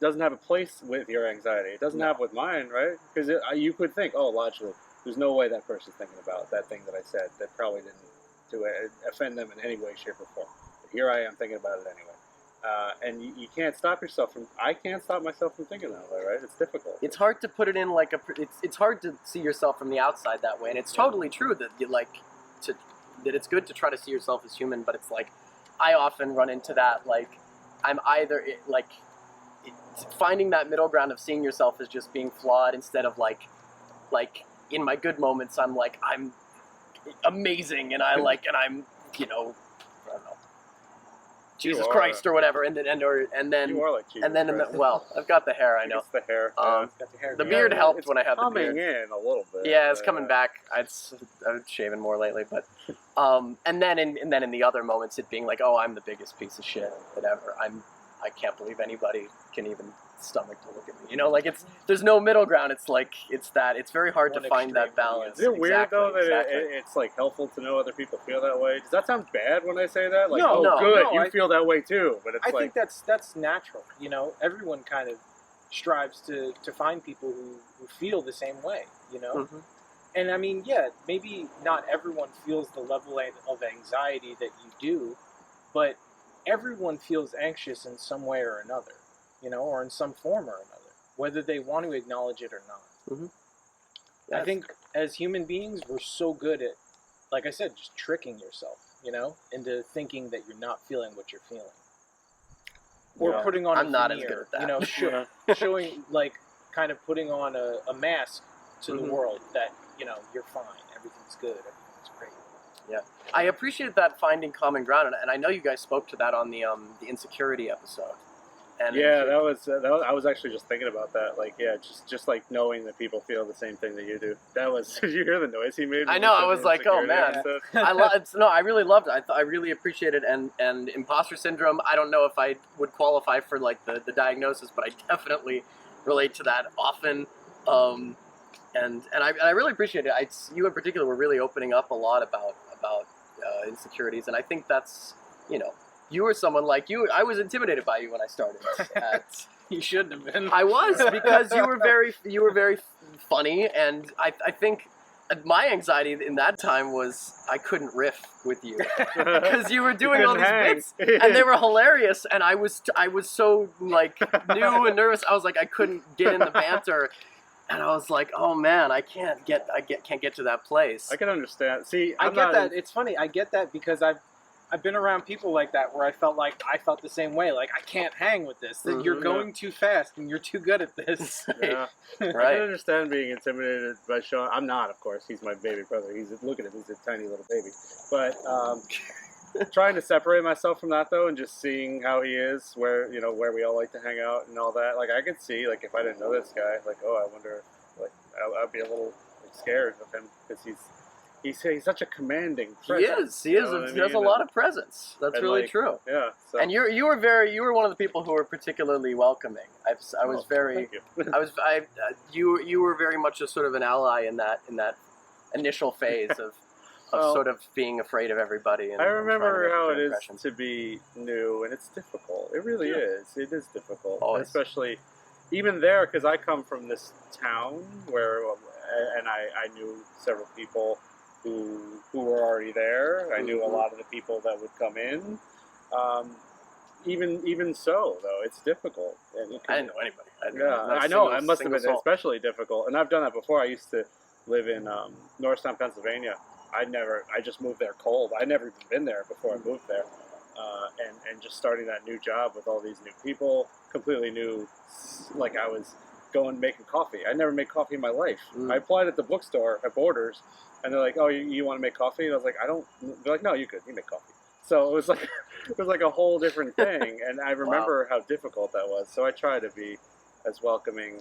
doesn't have a place with your anxiety. It doesn't have with mine, right? Because you could think, oh, logically, there's no way that person's thinking about that thing that I said that probably didn't offend them in any way, shape, or form. But here I am thinking about it anyway. And you can't stop yourself from. I can't stop myself from thinking that way, right? It's difficult. It's hard to put it in like it's hard to see yourself from the outside that way, and it's totally true that you that it's good to try to see yourself as human, but it's like I often run into that, like I'm either finding that middle ground of seeing yourself as just being flawed instead of like in my good moments I'm like I'm amazing and I'm you know I don't know Jesus You are. Christ or whatever and then you are like Jesus. and then in the, Christ. well I've got the hair I know It's the hair. Um, Got the hair the going. beard Yeah, helped it's when I had the coming beard. in a little bit. Yeah, it's coming back. I've shaven more lately, but and then in the other moments, it being like, oh, I'm the biggest piece of shit that ever. I can't believe anybody can even stomach to look at me. You know, like there's no middle ground. It's like it's very hard One to find that extreme, balance. Is it weird Exactly, though that exactly. it's like helpful to know other people feel that way? Does that sound bad when I say that? Like, No, oh, no, good, no, you I- feel that way too. But it's I like, think that's natural. You know, everyone kind of strives to find people who feel the same way. You know, Mhm. and I mean, yeah, maybe not everyone feels the level of anxiety that you do, but everyone feels anxious in some way or another. You know, or in some form or another, whether they want to acknowledge it or not. I Yes. think as human beings, we're so good at, like I said, just tricking yourself, you know, into thinking that you're not feeling what you're feeling. Or Yeah. putting on I'm a not as veneer, good at that. you know, showing, like, kind of putting on a mask to Mhm. the world that, you know, you're fine, everything's good, everything's great. I appreciate that finding common ground, and I know you guys spoke to that on the insecurity episode. And yeah, that was. I was actually just thinking about that. Like, yeah, just like knowing that people feel the same thing that you do. That was. Did you hear the noise he made? I when know, we I said was the like, oh, insecurity man. episode? I really loved it. I really appreciate it, and imposter syndrome. I don't know if I would qualify for like the diagnosis, but I definitely relate to that often. And I really appreciate it. You in particular were really opening up a lot about insecurities, and I think that's, you know, you were someone like you. I was intimidated by you when I started. You shouldn't have been. I was, because you were very funny, and I think my anxiety in that time was I couldn't riff with you because you were doing all these bits and they were hilarious, and I was so like new and nervous. I was like I couldn't get in the banter, and I was like, oh man, I can't get to that place. I can understand. See, I I'm get not that. It's funny. I get that because I've been around people like that where I felt the same way. Like, I can't hang with this. That you're Mhm. going too fast and you're too good at this. Yeah. I Right. can understand being intimidated by Sean. I'm not, of course. He's my baby brother. Look at him. He's a tiny little baby. But trying to separate myself from that though, and just seeing how he is, where we all like to hang out and all that. Like, I could see, like, if I didn't know this guy, like, oh, I wonder, like, I'd be a little scared of him because he's such a commanding He presence. is. He you is. know what I He has a mean? lot of presence. That's and, really like, true. Yeah. So. And you were one of the people who were particularly welcoming. I was very. Thank you. You were very much a sort of an ally in that initial phase of Well, sort of being afraid of everybody. And, I and remember trying to make how good it is impressions. to be new, and it's difficult. It really Yeah. is. It is difficult, Always. especially even there because I come from this town where, and I knew several people who were already there. I knew a lot of the people that would come in. Even so, though, it's difficult. And it I didn't know anybody. yeah, not a I know. single- It must have single been soul. especially difficult, and I've done that before. I used to live in Norristown, Pennsylvania. I just moved there cold. I'd never even been there before I moved there, and just starting that new job with all these new people, completely new. Like I was going making coffee. I never made coffee in my life. I applied at the bookstore at Borders, and they're like, "Oh, you want to make coffee?" And I was like, "I don't." They're like, "No, you could. You make coffee." So it was like a whole different thing, and I remember how difficult that was. So I try to be as welcoming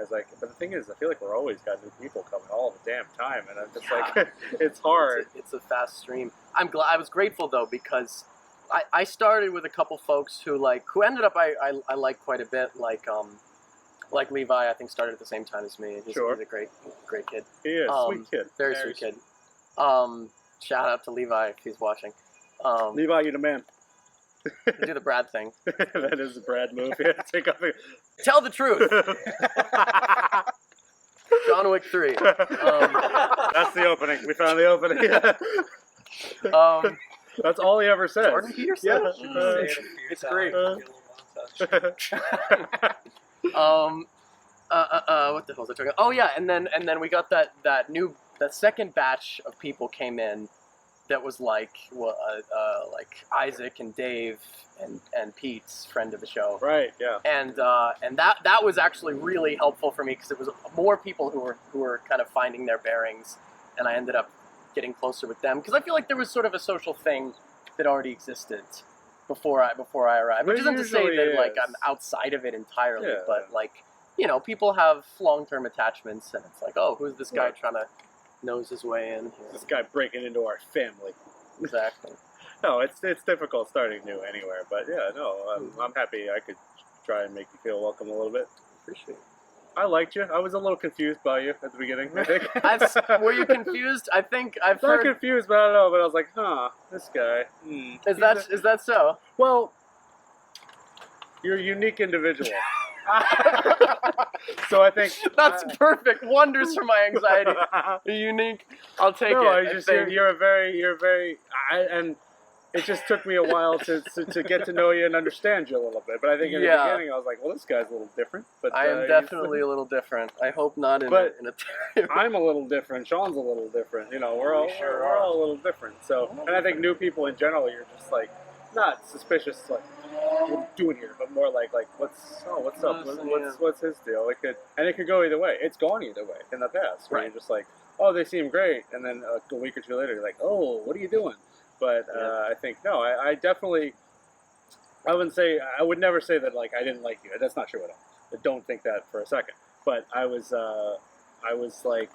as like. But the thing is, I feel like we're always got new people coming all the damn time, and I'm just like, it's hard. It's a fast stream. I'm glad. I was grateful though because I started with a couple folks who ended up I like quite a bit. Like Levi, I think started at the same time as me. He's Sure. a great kid. He is sweet kid. Very sweet kid. Shout out to Levi if he's watching. Levi, you the man. Do the Brad thing. That is a Brad move. Yeah, take off. Tell the truth. John Wick 3. That's the opening. We found the opening. That's all he ever says. Jordan Peterson. Yeah. Say it a few It's times, great. get a little montage. What the hell was I talking about? Oh yeah, and then we got that second batch of people came in that was like Isaac and Dave and Pete's friend of the show. Right. Yeah. And that was actually really helpful for me because it was more people who were kind of finding their bearings, and I ended up getting closer with them because I feel like there was sort of a social thing that already existed before I arrived. Which It isn't to say usually that is. I'm outside of it entirely, Yeah. but people have long-term attachments, and it's like, oh, who's this guy Right. trying to nose his way in here? This guy breaking into our family. Exactly. No, it's difficult starting new anywhere, but yeah, no, I'm happy I could try and make you feel welcome a little bit. Appreciate it. I liked you. I was a little confused by you at the beginning, I think. Were you confused? I think I've Not heard. confused, but I don't know. But I was like, this guy. Is that so? Well, you're a unique individual. So I think That's perfect. Wonders for my anxiety. Unique. I'll take no, it. I just you're very. And it just took me a while to get to know you and understand you a little bit. But I think in the Yeah. beginning I was like, well, this guy's a little different. But I am he's- definitely a little different. I hope not in But- a I'm a little different. Sean's a little different. You know, we're all a little different. So, and I think new people in general, you're just like not suspicious, like what are you doing here, but more like what's up? Listen, What's his deal? It could go either way. It's gone either way in the past. Where Right. you're just like, oh, they seem great, and then a week or two later, you're like, oh, what are you doing? But I think no, I definitely, I would never say that like I didn't like you. That's not true at all. I don't think that for a second. But I was like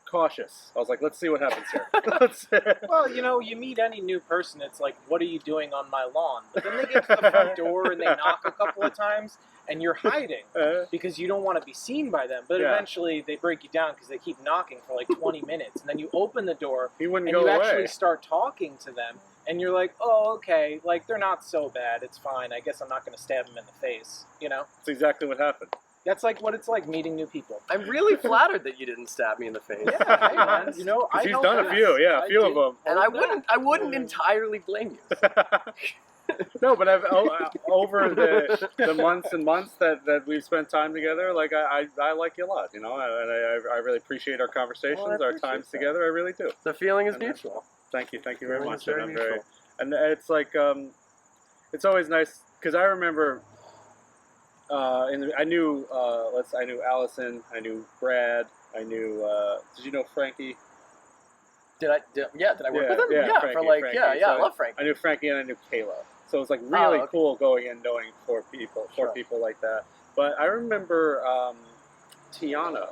cautious. I was like, let's see what happens here. Well, you meet any new person, it's like, what are you doing on my lawn? But then they get to the front door and they knock a couple of times, and you're hiding because you don't want to be seen by them. But Yeah. eventually they break you down because they keep knocking for like 20 minutes. And then you open the door he wouldn't and go you away. actually start talking to them. And you're like, oh, okay, like they're not so bad. It's fine. I guess I'm not going to stab them in the face. That's exactly what happened. That's like what it's like meeting new people. I'm really flattered that you didn't stab me in the face. Yeah, hey, man, I He's know done a this. few, yeah, I a few of did. them. And I wouldn't entirely blame you. No, but I've over the months and months that we've spent time together, like I like you a lot, and I really appreciate our conversations, Well, I our appreciate times that. together. I really do. The feeling is And, mutual. Thank you very Feeling much. is very And mutual. and it's like it's always nice because I remember. I knew Allison, I knew Brad, I knew. Did you know Frankie? Did I work Yeah, with him? yeah, for Frankie. I So love Frank. I knew Frankie and I knew Kayla. So it was like really okay. cool going and knowing four Sure. people like that. But I remember Tiana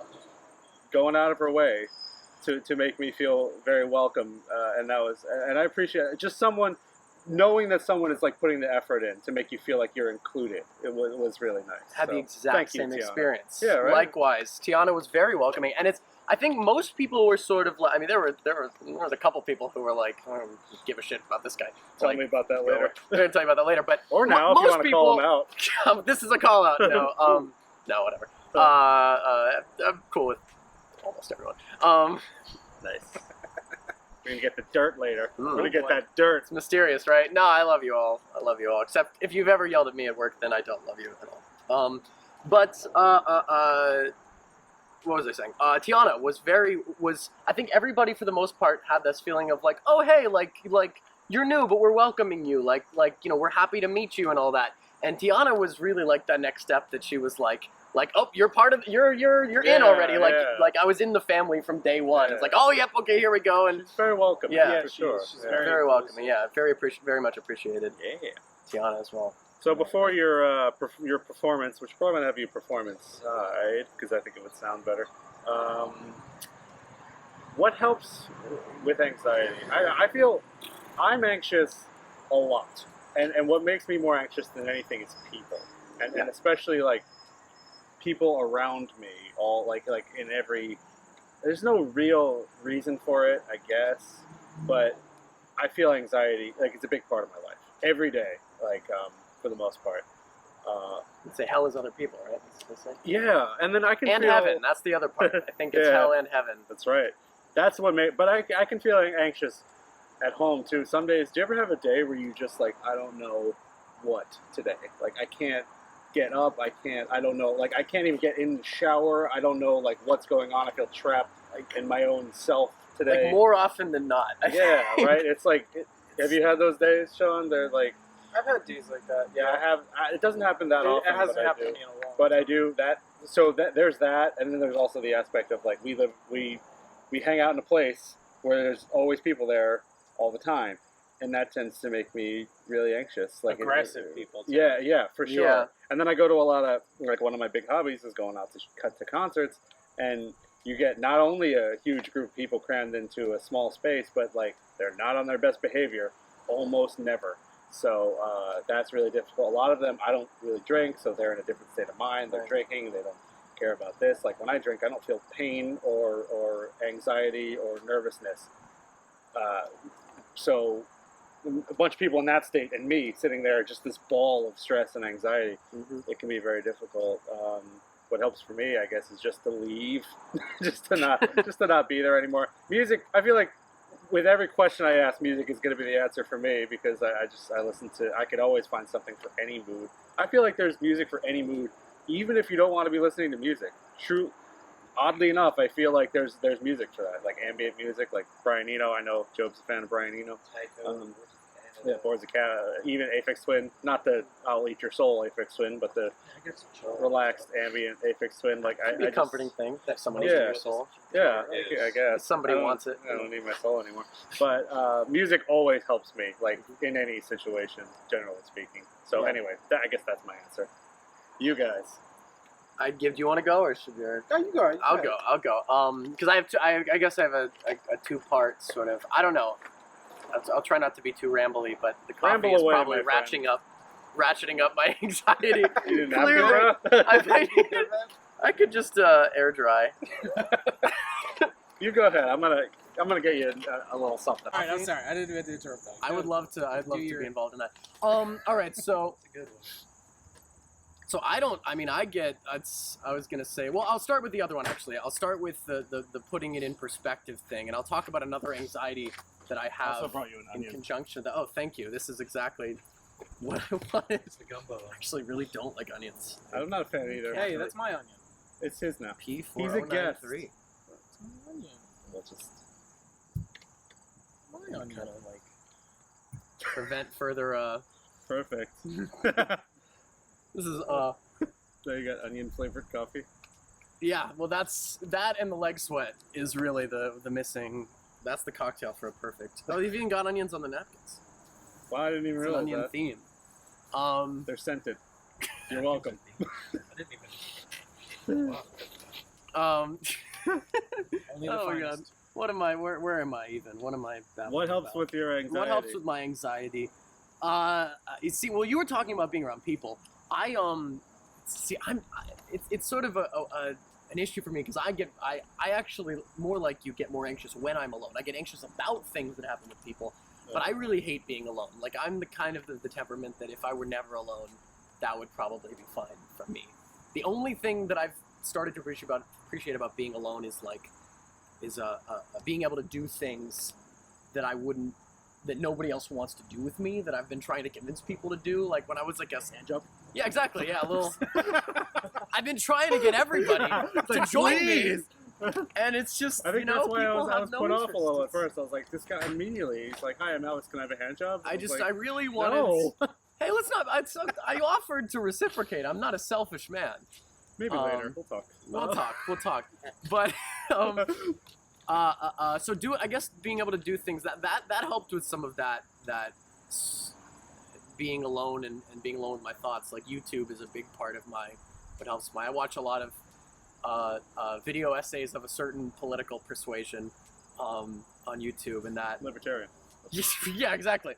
going out of her way to make me feel very welcome, and I appreciate it. Just someone knowing that someone is like putting the effort in to make you feel like you're included. It was really nice. Had So, the exact thank you, same Tiana. experience. Yeah, right? Likewise, Tiana was very welcoming, and I think most people were sort of like, I mean, there was a couple people who were like, I don't give a shit about this guy. Tell Like, me about that later. We're gonna tell you about that later, but Or now, if you most want to call them people- out. this is a call out. No, no, whatever. I'm cool with almost everyone. Nice. We're gonna get the dirt later. Ooh, We're gonna get boy. that dirt. It's mysterious, right? No, I love you all. I love you all. Except if you've ever yelled at me at work, then I don't love you at all. But what was I saying? Tiana was I think everybody for the most part had this feeling of like, oh hey, like you're new, but we're welcoming you. Like we're happy to meet you and all that. And Tiana was really like that next step that she was like, oh, you're part of, you're in already. Like I was in the family from day one. Yeah. It's like, oh yep, okay, here we go. And It's very welcome. Yeah, for sure. she's Yeah. very welcoming. Yeah, very much appreciated. Yeah. Tiana as well. So before your performance, which probably not have you performance side, because I think it would sound better. What helps with anxiety? I feel I'm anxious a lot, and what makes me more anxious than anything is people, and especially like people around me. All like in every. There's no real reason for it, I guess, but I feel anxiety like it's a big part of my life every day. For the most part. I'd say hell is other people, right? That's what they say. Yeah, and then I can And feel, heaven. That's the other part. I think it's Yeah. hell and heaven. That's right. That's what made. But I can feel anxious at home too. Some days. Do you ever have a day where you just like I don't know what today? Like I can't get up. I don't know. Like I can't even get in the shower. I don't know like what's going on. I feel trapped in my own self today. Like more often than not. I Yeah, think. right. It's like. Have you had those days, Sean? They're like. I've had days like that. Yeah, I have. It doesn't happen that often. It hasn't but I happened do. to me in a long But I time. do that. So there's that, and then there's also the aspect of like we hang out in a place where there's always people there all the time, and that tends to make me really anxious. Like Aggressive people, too. Yeah, for sure. Yeah. And then I go to a lot of like one of my big hobbies is going out to concerts, and you get not only a huge group of people crammed into a small space, but like they're not on their best behavior almost never. So that's really difficult. A lot of them, I don't really drink, so they're in a different state of mind. They're drinking. They don't care about this. Like when I drink, I don't feel pain or anxiety or nervousness. So a bunch of people in that state and me sitting there, just this ball of stress and anxiety, it can be very difficult. What helps for me, I guess, is just to leave, just to not be there anymore. Music, I feel like with every question I ask, music is going to be the answer for me because I listen to. I could always find something for any mood. I feel like there's music for any mood, even if you don't want to be listening to music. True. Oddly enough, I feel like there's music for that, like ambient music, like Brian Eno. I know Job's a fan of Brian Eno. Yeah, Boards of Cat, even Aphex Twin. Not the I'll Eat Your Soul Aphex Twin, but the relaxed ambient Aphex Twin. Like It'd be a comforting thing that someone eats Yeah. your soul. Yeah, It I is. guess Somebody I don't- wants it. I don't need my soul anymore. But music always helps me, like in any situation, generally speaking. So Yeah. anyway, I guess that's my answer. You guys, I'd give. Do you want to go or should we? Oh, you go. I'll go. Because I have to. I guess I have a two-part sort of. I don't know. I'll try not to be too rambly, but the coffee Ramble is away, probably my friend. ratcheting up my anxiety. you didn't have Clearly, to, bro? I could just air dry. You go ahead. I'm gonna get you a little something. All right, I'm sorry. I didn't mean to interrupt that. I would love to. I'd love to your- be involved in that. All right. So It's a good one. So I don't. I mean, I get. I was gonna say. Well, I'll start with the other one actually. I'll start with the putting it in perspective thing, and I'll talk about another anxiety that I I also have brought you an in onion. conjunction. Oh, thank you. This is exactly what I wanted. It's the gumbo. I actually really don't like onions. I'm not a fan either. Hey, that's my onion. It's his now. P He's a guest. 4093. It's my onion. We'll just My onion. Kind of like prevent further. perfect. This is So you got onion flavored coffee. Yeah, well, that's that, and the leg sweat is really the missing. That's the cocktail for a perfect. Oh, you've even got onions on the napkins. Well, I didn't even It's an realize onion that. theme. They're scented. You're welcome. I didn't even. Wow. Um, Only the oh my god, finest. what am I? Where am I even? What am I? babbling What helps about? with your anxiety? What helps with my anxiety? You see, well, you were talking about being around people. It's sort of an issue for me because I actually more like you get more anxious when I'm alone. I get anxious about things that happen with people, but I really hate being alone. Like I'm the kind of the temperament that if I were never alone, that would probably be fine for me. The only thing that I've started to appreciate about being alone is being able to do things that nobody else wants to do with me, that I've been trying to convince people to do. Like when I was like a Hand job? yeah, exactly. Yeah, a little. I've been trying to get everybody to join me, and it's just I think that's why people I have was no put off a interest. little at first. I was like, this guy immediately. He's like, "Hi, I'm Alex. Can I have a hand job?" I was like, really wanted. no. Hey, let's not. I offered to reciprocate. I'm not a selfish man. Maybe later. We'll talk. We'll talk. But so I guess being able to do things that helped with some of that being alone and being alone with my thoughts. Like YouTube is a big part of what helps I watch a lot of video essays of a certain political persuasion on YouTube, and that Libertarian. yeah, exactly.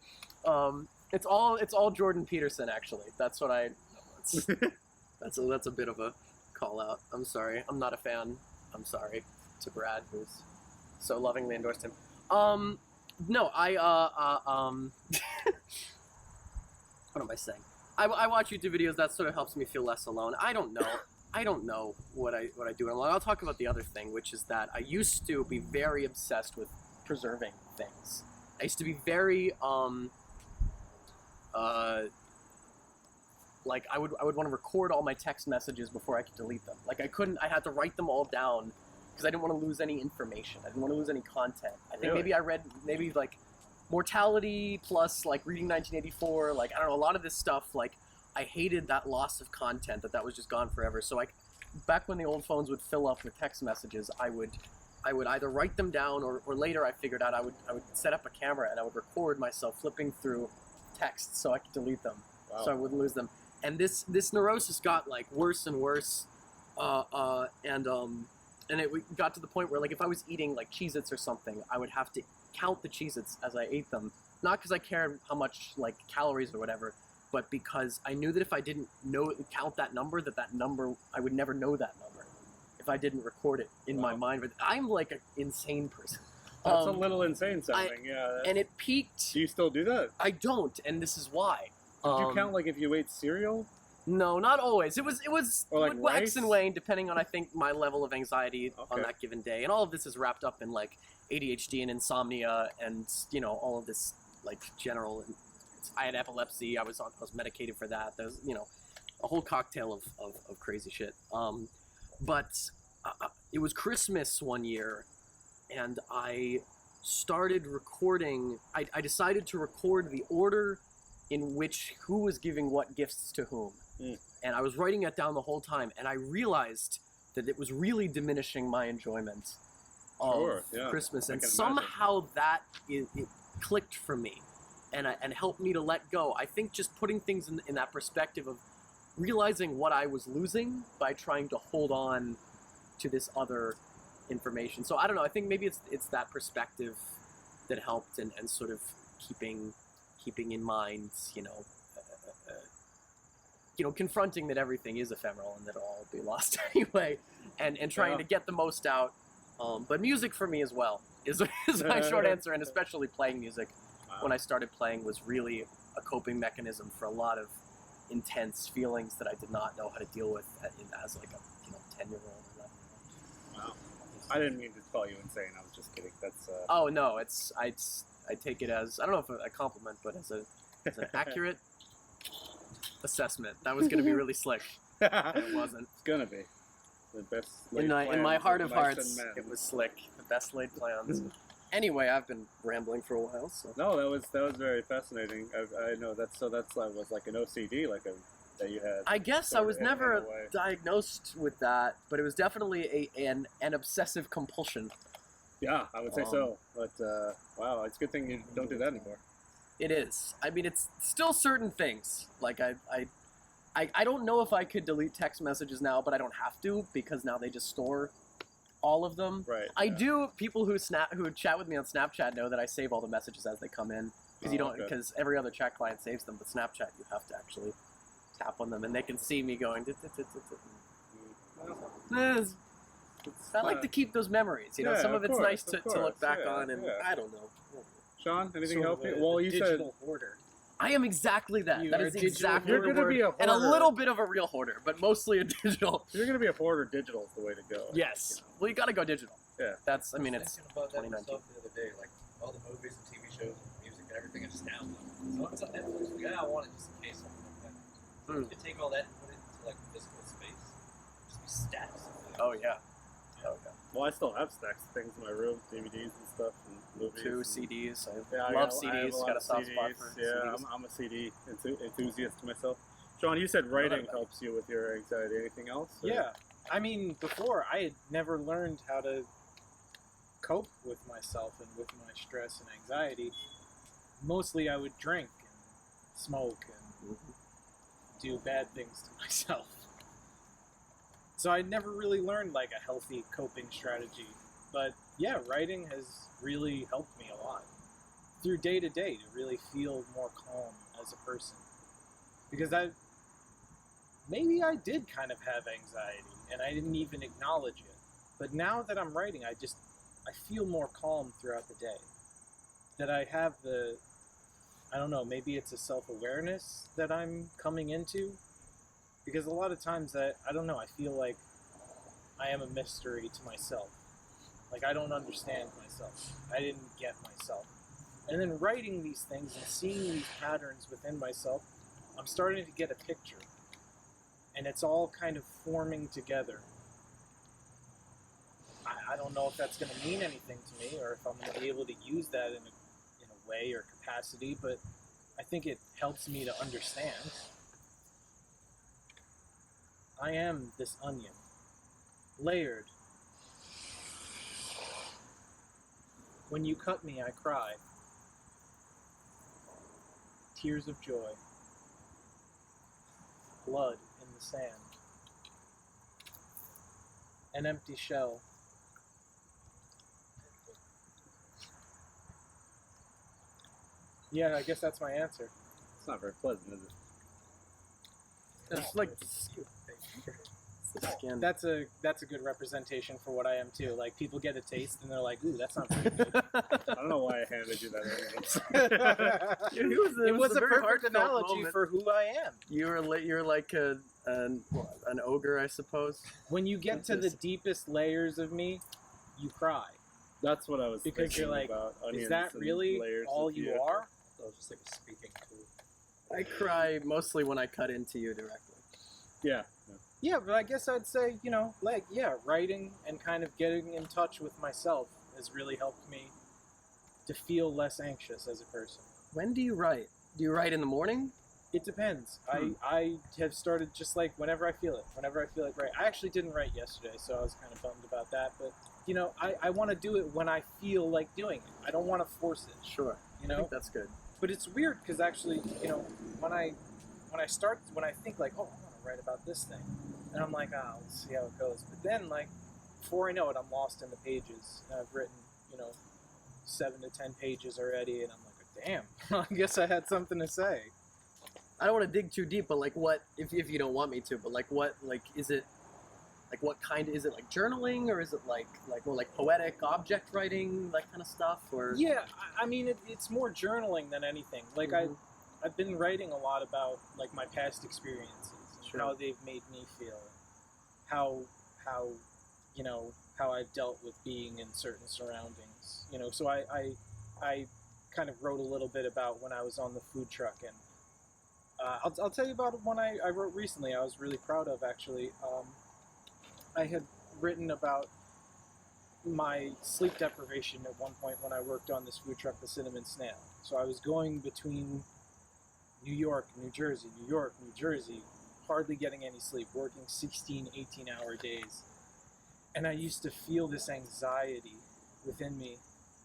It's all Jordan Peterson actually. That's what that's a bit of a call out. I'm sorry. I'm not a fan. I'm sorry to Brad, who's so lovingly endorsed him. No, what am I saying? I watch YouTube videos. That sort of helps me feel less alone. I don't know what I do. And I'll talk about the other thing, which is that I used to be very obsessed with preserving things. I used to be very like I would want to record all my text messages before I could delete them. Like I had to write them all down because I didn't want to lose any information. I didn't want to lose any content. I think Really? maybe I read like Mortality plus like reading 1984. Like I don't know, a lot of this stuff. Like I hated that loss of content that was just gone forever. So like back when the old phones would fill up with text messages, I would either write them down or later I figured out I would set up a camera and I would record myself flipping through texts so I could delete them. Wow. So I wouldn't lose them. And this neurosis got like worse and worse, and it got to the point where like if I was eating like Cheez-Its or something, I would have to count the Cheez-Its as I ate them, not because I cared how much like calories or whatever, but because I knew that if I didn't count that number I would never know that number if I didn't record it in my mind. But I'm like an insane person. That's a little insane sounding. Yeah. And it peaked. Do you still do that? I don't, and this is why. Did you count like if you ate cereal? No, not always. It was Or like would wax rice? and wane depending on I think my level of anxiety on Okay. that given day, and all of this is wrapped up in like ADHD and insomnia, and all of this like general. I had epilepsy. I was medicated for that. There's a whole cocktail of crazy shit. But it was Christmas one year, and I started recording. I decided to record the order in which who was giving what gifts to whom. And I was writing it down the whole time, and I realized that it was really diminishing my enjoyment of Christmas, I and can somehow that it clicked for me, and helped me to let go. I think just putting things in that perspective of realizing what I was losing by trying to hold on to this other information. So I don't know. I think maybe it's that perspective that helped, and sort of keeping in mind, confronting that everything is ephemeral and that it'll all be lost anyway, and trying to get the most out. But music for me as well is my short answer, and especially playing music. Wow. When I started playing was really a coping mechanism for a lot of intense feelings that I did not know how to deal with as like a 10-year-old. Wow. I didn't mean to call you insane. I was just kidding. That's. Oh no, I take it as, I don't know if a compliment, but as an accurate assessment. That was going to be really slick, and it wasn't. It's gonna be the best. In my plans heart of mice hearts, and men. it was slick. The best laid plans. Anyway, I've been rambling for a while, so. No, that was very fascinating. I know that was like an OCD, that you had. I guess I was sort of in a never way. diagnosed with that, but it was definitely an obsessive compulsion. Yeah, I would say so. But wow, it's a good thing you don't do that anymore. It is. I mean, it's still certain things. Like I don't know if I could delete text messages now, but I don't have to because now they just store all of them. Right. I yeah. do. People who chat with me on Snapchat know that I save all the messages as they come in because Oh, okay. because every other chat client saves them, but Snapchat you have to actually tap on them and they can see me going. I like to keep those memories. You know, Yeah, some of of it's course, nice to of look course, back yeah, on, and yeah. I don't know. Sean, anything Sort help of you? a Well, you said digital hoarder. I am exactly that. You That are is a digital exactly You're the gonna word. be a And a hoarder. little bit of a real hoarder, but mostly a digital. You're gonna be a hoarder. Digital is the way to go. Yes. Well, you gotta go digital. Yeah. That's. I mean, I was it's thinking about that 2019. myself the other day, like all the movies and TV shows and music and everything I just download. So it's on Netflix, like, I want it just in case something like that. So you could take all that and put it into like physical space. Just be stacks of things. Oh yeah. Oh yeah. Well, I still have stacks of things in my room, DVDs and stuff, and movies. 2 and- CDs. I Yeah, I love have CDs. lot Got a of soft spot CDs. for Yeah, CDs. I'm a CD enthusiast myself. Sean, you said writing helps you with your anxiety. Anything else? or- Yeah. I mean, before I had never learned how to cope with myself and with my stress and anxiety. Mostly I would drink and smoke and do bad things to myself. So I never really learned like a healthy coping strategy. But yeah, writing has really helped me a lot. Through day to day to really feel more calm as a person. Because maybe I did kind of have anxiety and I didn't even acknowledge it. But now that I'm writing, I feel more calm throughout the day. That I have I don't know, maybe it's a self-awareness that I'm coming into. Because a lot of times I don't know, I feel like I am a mystery to myself. Like I don't understand myself. I didn't get myself. And then writing these things and seeing these patterns within myself, I'm starting to get a picture. And it's all kind of forming together. I don't know if that's going to mean anything to me or if I'm going to be able to use that in a way or capacity, but I think it helps me to understand. I am this onion, layered. When you cut me, I cry. Tears of joy. Blood in the sand. An empty shell. Yeah, I guess that's my answer. It's not very pleasant, is it? It's like the skin. That's a good representation for what I am too. Like people get a taste and they're like, "Ooh, that's not very good." I don't know why I handed you that. It was a very perfect heartfelt analogy moment. for who I am. You're like an ogre, I suppose. When you get to the deepest layers of me, you cry. That's what I was Because thinking you're like, about. Onions is that and really layers all of you are? That was just like a speaking tool. I cry mostly when I cut into you directly. Yeah. Yeah, but I guess I'd say, writing and kind of getting in touch with myself has really helped me to feel less anxious as a person. When do you write? Do you write in the morning? It depends. I have started just like whenever I feel it. Whenever I feel like right. I actually didn't write yesterday, so I was kind of bummed about that. But I want to do it when I feel like doing it. I don't want to force it. Sure. You I know. think that's good. But it's weird because actually, when I think like, oh, I want to write about this thing, and I'm like, let's see how it goes. But then like, before I know it, I'm lost in the pages. And I've written, 7 to 10 pages already, and I'm like, damn, I guess I had something to say. I don't want to dig too deep, but like what, if you don't want me to, but like what, like is it, like what kind, is it like journaling or is it like more like poetic object writing, that kind of stuff? Or Yeah, I mean, it's more journaling than anything. Like I've been writing a lot about like my past experiences, and Sure. how they've made me feel, how I've dealt with being in certain surroundings. So I kind of wrote a little bit about when I was on the food truck, and I'll tell you about one I wrote recently. I was really proud of actually. I had written about my sleep deprivation at one point when I worked on this food truck, the Cinnamon Snail. So I was going between New York, New Jersey, New York, New Jersey, hardly getting any sleep, working 16, 18-hour days. And I used to feel this anxiety within me.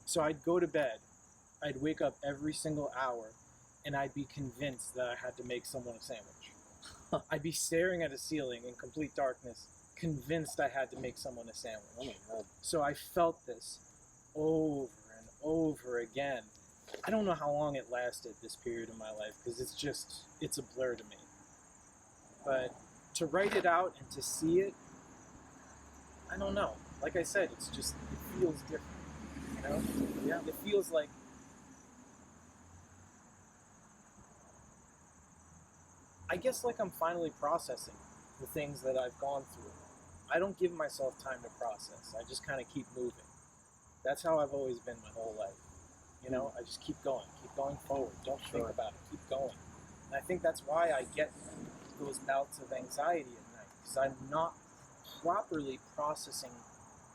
So I'd go to bed, I'd wake up every single hour, and I'd be convinced that I had to make someone a sandwich. I'd be staring at a ceiling in complete darkness, convinced I had to make someone a sandwich. Oh my god. So I felt this over and over again. I don't know how long it lasted, this period of my life, because it's a blur to me. But to write it out and to see it, I don't know. Like I said, it feels different, you know? Yeah. It feels like I guess like I'm finally processing the things that I've gone through. I don't give myself time to process. I just kind of keep moving. That's how I've always been my whole life. You know, I just keep going forward. Don't think about it. Keep going. And I think that's why I get those bouts of anxiety at night, because I'm not properly processing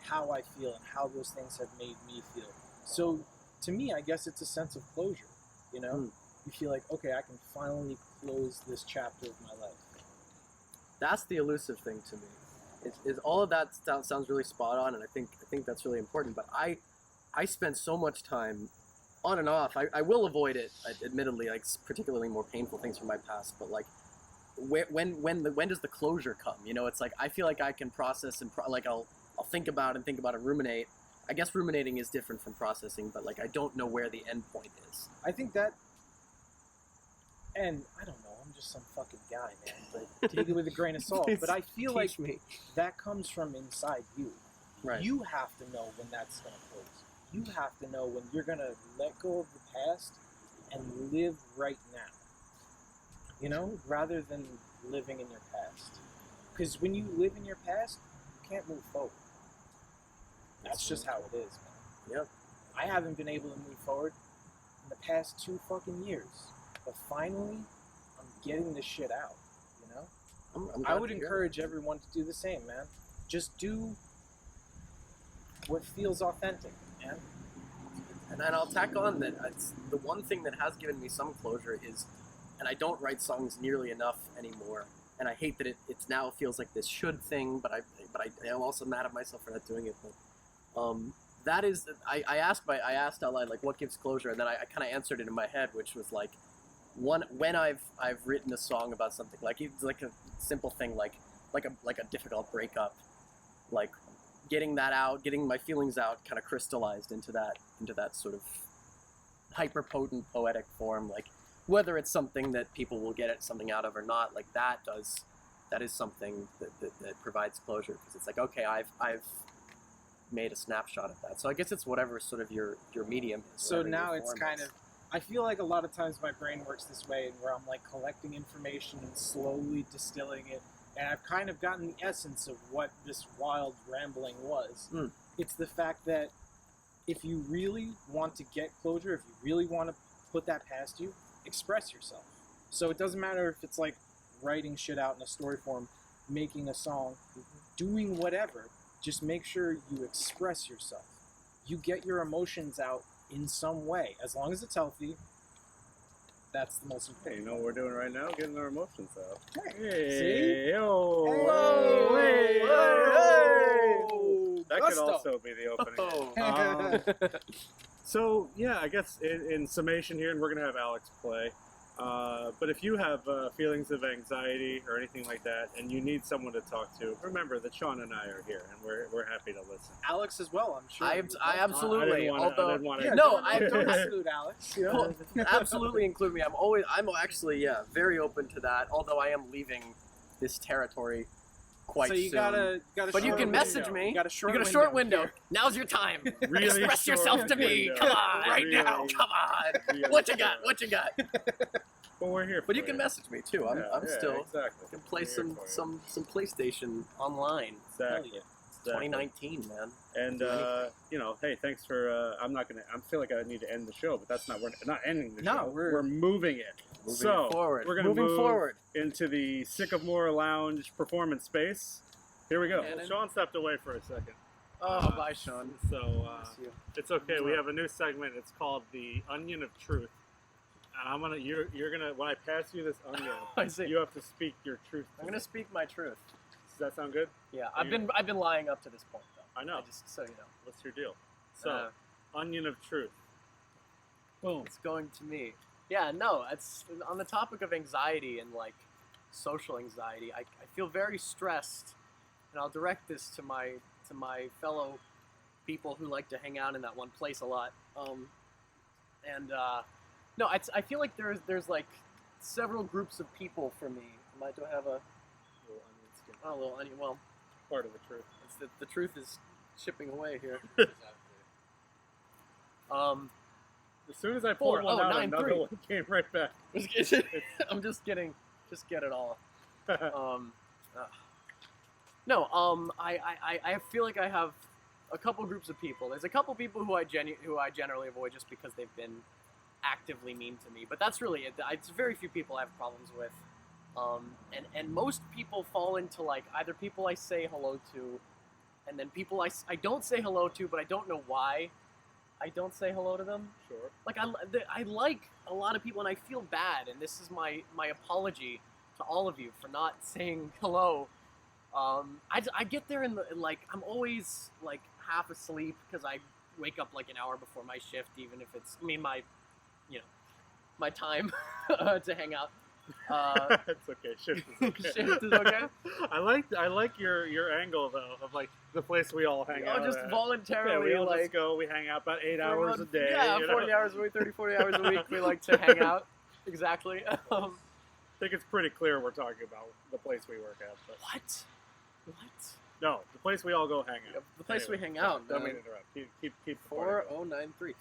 how I feel and how those things have made me feel. So to me, I guess it's a sense of closure. You know, you feel like, okay, I can finally close this chapter of my life. That's the elusive thing to me. Is all of that sounds really spot on, and I think that's really important. But I spend so much time on and off. I will avoid it, admittedly, like particularly more painful things from my past. But like, when does the closure come? You know, it's like I feel like I can process and like I'll think about and ruminate. I guess ruminating is different from processing, but like I don't know where the end point is. I think that, and I don't know, I'm just some fucking guy, man, but take it with a grain of salt. But I feel like that comes from inside you. Right. You have to know when that's going to close. You have to know when you're going to let go of the past and live right now. You know, rather than living in your past. Because when you live in your past, you can't move forward. That's just how it is, man. Yep. I haven't been able to move forward in the past 2 fucking years. But finally, I'm getting this shit out, you know? I'm I would encourage everyone to do the same, man. Just do what feels authentic, man. And then I'll tack on that it's the one thing that has given me some closure is, and I don't write songs nearly enough anymore. And I hate that it's now feels like this should thing, but I am also mad at myself for not doing it. But that is, I asked out loud, like, what gives closure, and then I kind of answered it in my head, which was like, when I've written a song about something, like it's like a simple thing, like a difficult breakup, like getting that out, getting my feelings out, kind of crystallized into that sort of hyper potent poetic form, like whether it's something that people will get something out of or not, like that is something that provides closure, because it's like, okay, I've made a snapshot of that. So I guess it's whatever sort of your medium is. So now it's kind of, I feel like a lot of times my brain works this way, where I'm like collecting information and slowly distilling it, and I've kind of gotten the essence of what this wild rambling was. It's the fact that if you really want to get closure, if you really want to put that past you, express yourself. So it doesn't matter if it's like writing shit out in a story form, making a song, doing whatever, just make sure you express yourself. You get your emotions out in some way, as long as it's healthy. That's the most important. Hey, you know what we're doing right now? Getting our emotions out. Hey. See? Oh. Whoa. Hey. Hey. That could Gusto. also be the opening. So, yeah, I guess in summation here, and we're going to have Alex play, but if you have feelings of anxiety or anything like that, and you need someone to talk to, remember that Sean and I are here, and we're happy to listen. Alex as well, I'm sure. I absolutely. I didn't want to. No, I don't exclude Alex. You know? Absolutely include me. I'm actually very open to that. Although I am leaving this territory quite so you soon. gotta But you can message me. You got a short window. Now's your time. Really Express yourself to me. window. Come on, right Really, now. Come on. really What you got? What you got? Well, we're here for But you can message me too. I'm still exactly. can play We're here some for you. PlayStation online. Exactly. Hell yeah. Exactly. 2019, man. And hey, thanks for. I feel like I need to end the show, but that's not. We're not ending the show. We're moving it. Moving it forward. We're gonna Moving move forward into the Sycamore Lounge performance space. Here we go. Shannon? Sean stepped away for a second, Oh, bye, Sean. so it's okay. We have a new segment. It's called the Onion of Truth. And you're gonna when I pass you this onion, I see. you have to speak your truth. I'm gonna speak my truth. Does that sound good? Yeah, I've been lying up to this point though. I know. Just so you know. What's your deal? So, Onion of Truth. Boom. It's going to me. Yeah, no, it's on the topic of anxiety and like social anxiety. I feel very stressed and I'll direct this to my fellow people who like to hang out in that one place a lot. No, I feel like there's like several groups of people for me. Do I have a Little onion skin. oh, a little onion? Well, Part of the truth. it's the truth is chipping away here. As soon as I poured one out, 9-3. another one came right back. I'm just kidding. Just get it all. No, I feel like I have a couple groups of people. There's a couple people who I generally avoid just because they've been actively mean to me. But that's really it. It's very few people I have problems with. And most people fall into like either people I say hello to, and then people I don't say hello to, but I don't know why I don't say hello to them. Sure. Like I like a lot of people, and I feel bad, and this is my apology to all of you for not saying hello. I get there and like I'm always like half asleep because I wake up like an hour before my shift, even if it's my time to hang out. It's okay. Shift is okay. Shift is okay. I like your angle though of like the place we all hang out. Just at. voluntarily Yeah, we all like just go. We hang out about 8 for hours about- a day. Yeah, you 40 know? hours a week, 40 hours a week. We like to hang out. Exactly. I think it's pretty clear we're talking about the place we work at. But What? no, the place we all go hang out. The place Anyway, we hang out. Don't mean to interrupt. Keep the party going. 4093.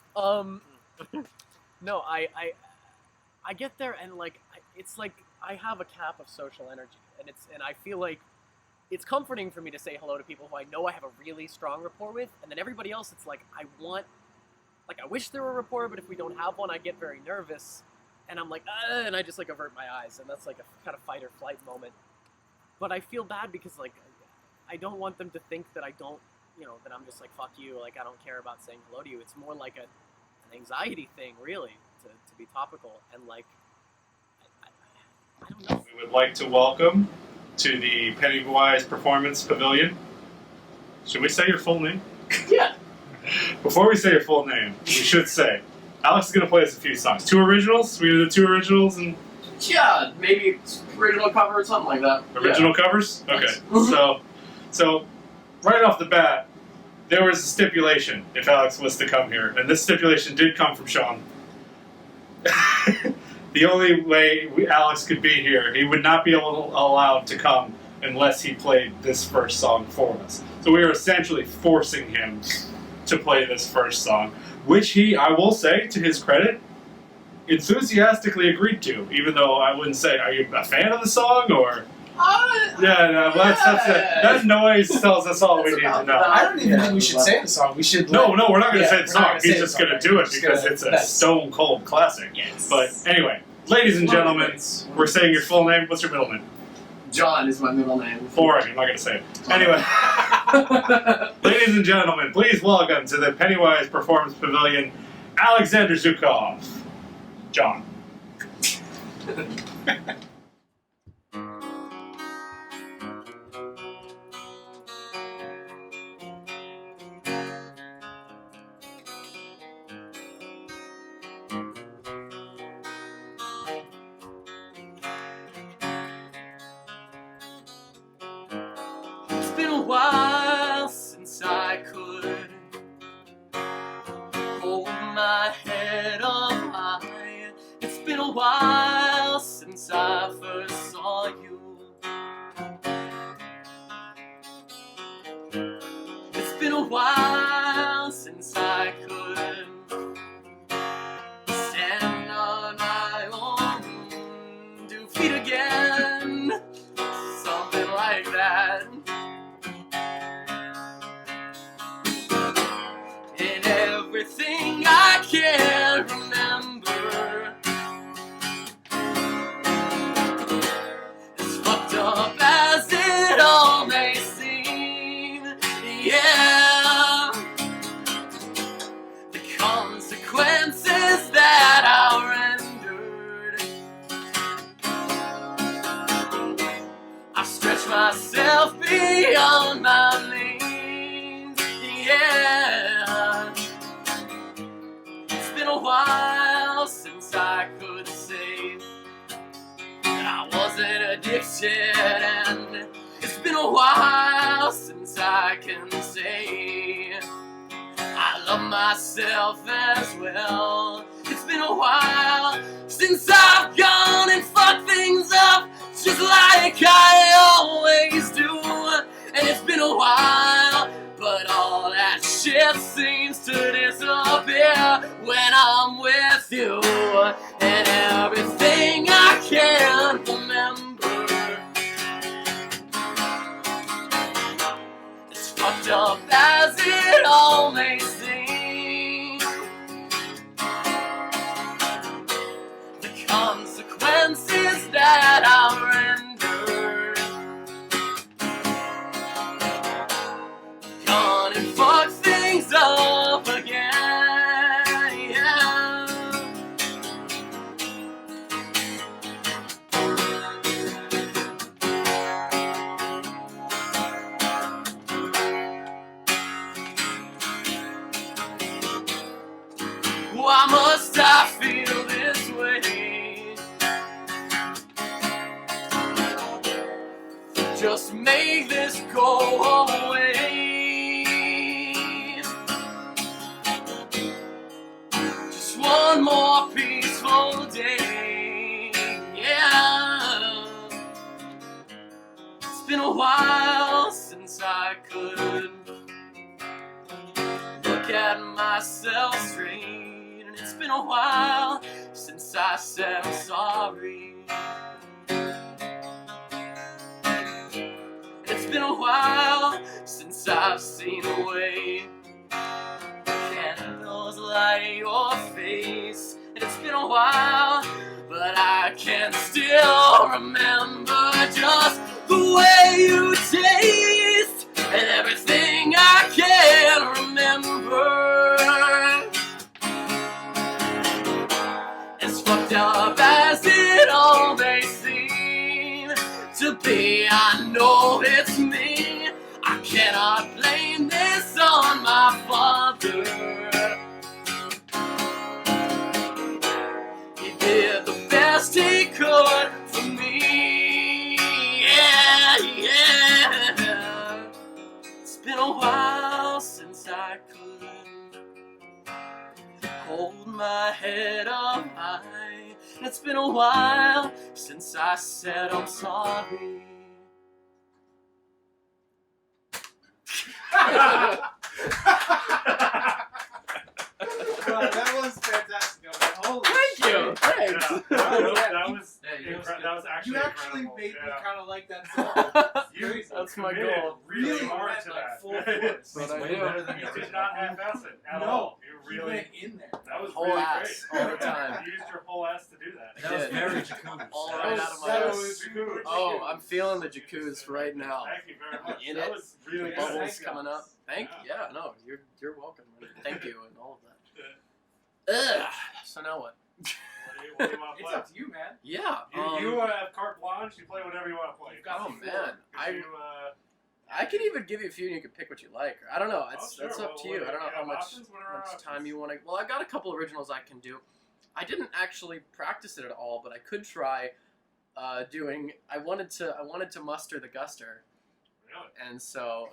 No, I get there and like it's like I have a cap of social energy, and I feel like it's comforting for me to say hello to people who I know I have a really strong rapport with, and then everybody else it's like I wish there were a rapport, but if we don't have one, I get very nervous, and I'm like and I just like avert my eyes, and that's like a kind of fight or flight moment. But I feel bad because like I don't want them to think that I don't, that I'm just like fuck you, like I don't care about saying hello to you. It's more like an anxiety thing, really, to be topical, and like I don't know. We would like to welcome to the Pennywise Performance Pavilion. Should we say your full name? Yeah. Before we say your full name, we should say Alex is going to play us a few songs. 2 originals? We do the 2 originals and Yeah, maybe original cover or something like that. original covers? Okay. Mhm. So right off the bat, there was a stipulation if Alex was to come here, and this stipulation did come from Sean. The only way Alex could be here, he would not be allowed to come unless he played this first song for us. So we are essentially forcing him to play this first song, which he, I will say, to his credit, enthusiastically agreed to, even though I wouldn't say, are you a fan of the song, or... that noise tells us all we need to know. I don't even think we should say the song. We should. No, we're not going to Yeah, say the we're not song. gonna He's say the just song, going to right? do it Just because gonna- it's a that's- stone cold classic. Yes. But anyway, ladies and gentlemen, we're saying your full name. What's your middle name? John is my middle name. Boring. I'm not going to say it. Anyway, ladies and gentlemen, please welcome to the Pennywise Performance Pavilion, Alexander Zhukov. John. It's been a while since I could hold my head up high. It's been a while since I first saw you. It's been a while since I could stand on my own 2 feet again. Something like that. And everything I can remember, as fucked up as it all may seem, yeah. The consequences that I rendered, I stretch myself beyond my means, yeah. It's been a while since I could say that I wasn't addicted, and it's been a while I can say. I love myself as well. It's been a while since I've gone and fucked things up just like I always do. And it's been a while, but all that shit seems to disappear when I'm with you. And everything I can remember, as fucked up as it all may seem, the consequences that I've rendered, gone and fucked things up again. Yeah. Why must I feel this way? Just make this go away. Just one more peaceful day. Yeah. It's been a while since I could look at myself straight. It's been a while since I said I'm sorry. It's been a while since I've seen the way candles light your face. And it's been a while, but I can still remember just the way you taste and everything I can remember. As fucked up as it all may seem to be, I know it's me. I cannot blame this on my father. He did the best he could for me. Yeah, yeah. It's been a while since I could hold my head up high. It's been a while since I said I'm sorry. That was fantastic. Holy Thank you. Thanks. That was actually You actually incredible. made me Yeah. kind of like that song. That's my committed goal. really hard went, to like, that. full force. But I way do. better than You the did not half-ass it at No, all. You You really. went in there. That was Whole really ass, great. all the time. You used your whole ass to do that. That was Yeah. very Jacuz. All That right was- out of my that ass. was Jacuz. Oh, I'm feeling the jacuzzi right now. Thank you very much. In that it. was really The good. bubbles Thank you. coming up. Thank you. Yeah. Yeah, no, you're welcome. Thank you and all of that. Ugh. So now what? What do you want to It's play? up to you, man. Yeah. You have carte blanche. You play whatever you want to play. You've got Oh the floor. man, I I could even give you a few and you can pick what you like. I don't know. It's sure. that's up to you. I don't know how much time you want to. Well, I got a couple originals I can do. I didn't actually practice it at all, but I could try doing. I wanted to muster the guster, Really? and so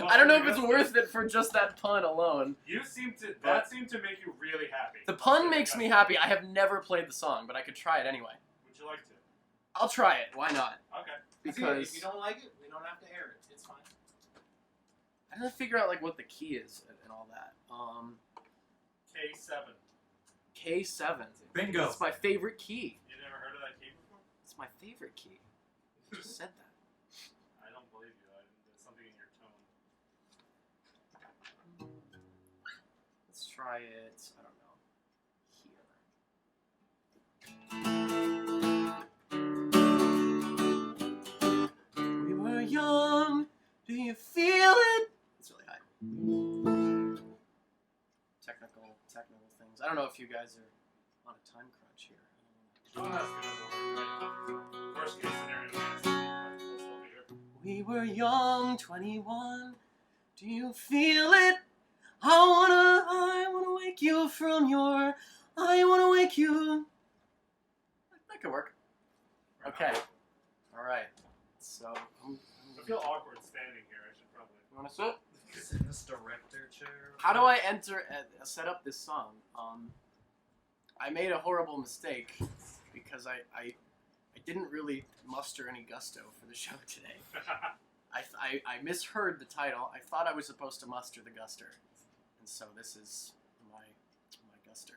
I don't know if it's worth it for just that pun alone. You seem to. That seemed to make you really happy. The pun makes me happy. I have never played the song, but I could try it anyway. Would you like to? I'll try it. Why not? Okay. See, Because if you don't like it, we don't have to air it. It's fine. I have to figure out like what the key is and all that. K7. K7. Bingo. It's my favorite key. You never heard of that key before? It's my favorite key. I just said that. I don't believe you. There's something in your tone. Let's try it. I don't know. Here. We were young. Do you feel it? It's really high. Technical things. I don't know if you guys are on a time crunch here. Oh, that's good. Worst case scenario. We'll still be here. We were young, 21. Do you feel it? I wanna wake you from your. I wanna wake you. That could work. Okay. All right. So I feel awkward standing here. I should want to sit? Sit in this director chair. How do I set up this song? I made a horrible mistake because I didn't really muster any gusto for the show today. I misheard the title. I thought I was supposed to muster the guster, and so this is my guster.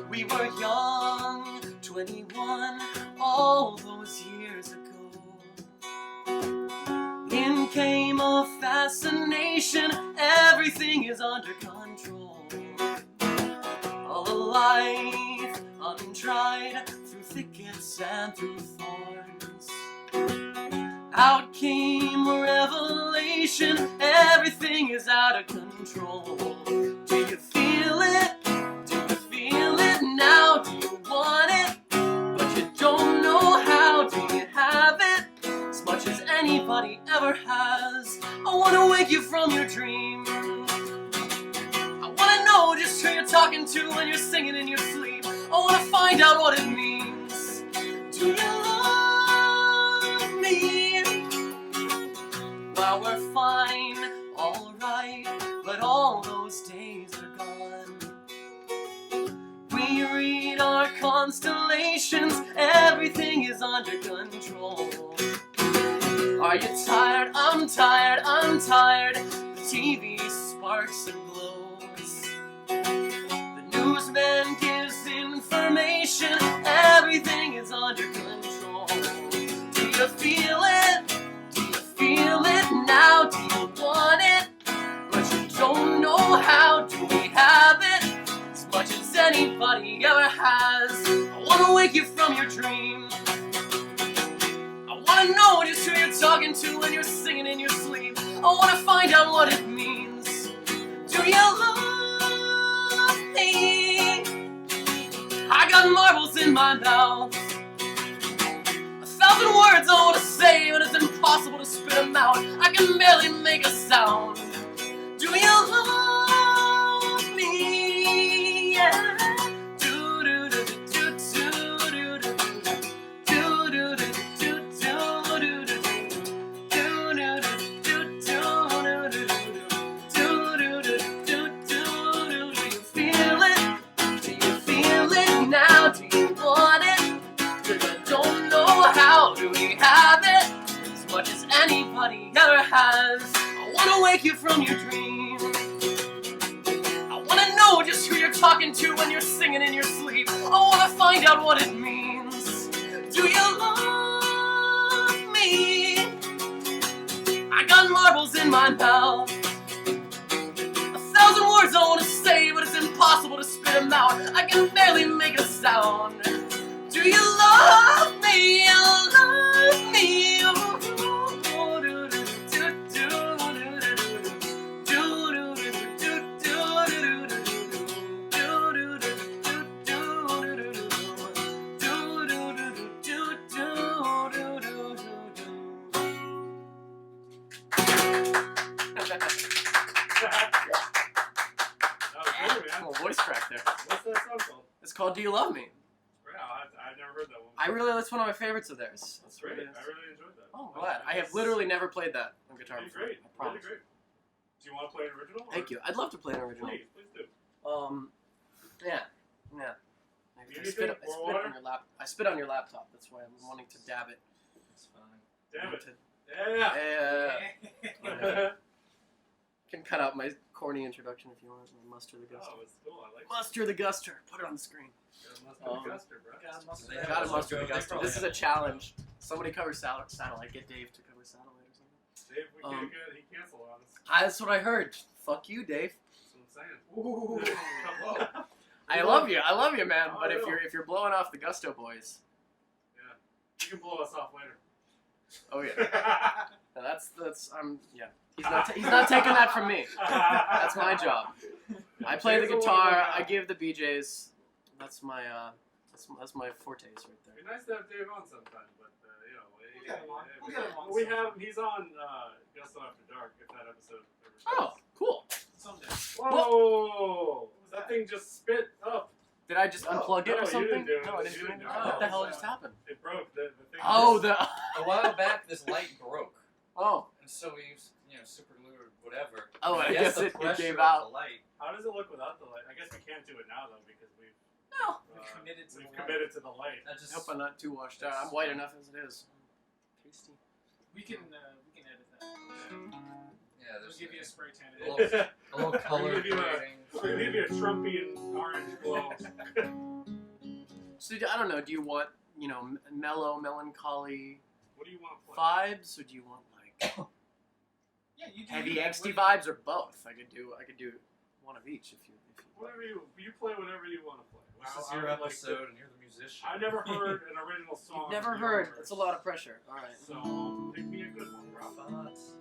We were young, 21, all those years ago. In came a fascination, everything is under control. All a life untried, through thickets and through thorns. Out came a revelation, everything is out of control. Do you feel it? Now, do you want it? But you don't know how. Do you have it? As much as anybody ever has. I wanna wake you from your dream. I wanna know just who you're talking to when you're singing in your sleep. I wanna find out what it means. Do you love me? Well, we're fine, alright, but all those days are gone. We read our constellations, everything is under control. Are you tired? I'm tired, I'm tired. The TV sparks and glows. The newsman gives information, everything is under control. Do you feel it? Do you feel it now? Do you want it? But you don't know how. Do we have it? As much as anybody ever has. I wanna wake you from your dream. I wanna know just who you're talking to when you're singing in your sleep. I wanna find out what it means. Do you love me? I got marbles in my mouth. 1,000 words I wanna say, but it's impossible to spit them out. I can barely make a sound. Do you love me? Yeah. Anybody ever has. I wanna wake you from your dream. I wanna know just who you're talking to when you're singing in your sleep. I wanna find out what it means. Do you love me? I got marbles in my mouth. 1,000 words I wanna say, but it's impossible to spit them out. I can barely make a sound. Do you love me? Love me? Voice crack there. What's that song called? It's called "Do You Love Me." Wow, I've never heard that one. That's one of my favorites of theirs. That's great. I really enjoyed that. Oh, I'm glad. I have literally never played that on guitar Really before. great. I promise. Really great. Do you want to play an original? or- Thank you. I'd love to play an original. Please do. Yeah. You I need spit, to I pour spit water? on your I spit on your laptop. That's why I'm wanting to dab it. It's fine. Damn it. Yeah. Yeah. Can cut out my corny introduction if you want. Muster the Guster. Oh, it's cool. I like Muster the Guster. Put it on the screen. Gotta muster the guster, bro. They Gotta have muster the logo, they Guster. probably This is a have challenge. Somebody cover satellite. Get Dave to cover satellite or something. Dave, we can't get he canceled on us. That's what I heard. Fuck you, Dave. That's what I'm saying. Whoa. I love you, man. Oh, But I know. if you're blowing off the Gusto boys, You can blow us off later. oh yeah, that's yeah. He's not taking that from me. That's my job. I play the guitar. I give the BJs. That's my fortes right there. It'd be nice to have Dave on sometime, but get him on. We'll get him on. We have him. He's on Gusto After Dark. If that episode ever Oh, cool. Someday. Whoa! was That that? thing just spit up. Did I just unplug it no, or you something? didn't do it. No, I didn't You do didn't it. do it. What the hell Oh, just happened? It broke. The thing. Oh, the. A while back, this light broke, Oh. and so we used, super glue or whatever. Oh, I Yes, guess the it pressure gave of out. The light. How does it look without the light? I guess we can't do it now though because we've No. Committed to we've the light. committed to the light. That I just hope I'm not too washed out. I'm white enough as it is. Tasty. We can edit that. yeah. We'll There's give you a spray tan. Well, edit. a little color We'll give you a- grading. We'll give you a Trumpian orange glow. So I don't know. Do you want mellow, melancholy What do you want to play? vibes, or do you want like Yeah, you do. heavy you. angsty vibes, or both? I could do one of each if you. Whatever you play, whatever you want to play. This is I your would like to- episode, and you're the musician. I've never heard an original song. You've never of heard. yours. It's a lot of pressure. All right. So pick me a good one, bro. Thoughts.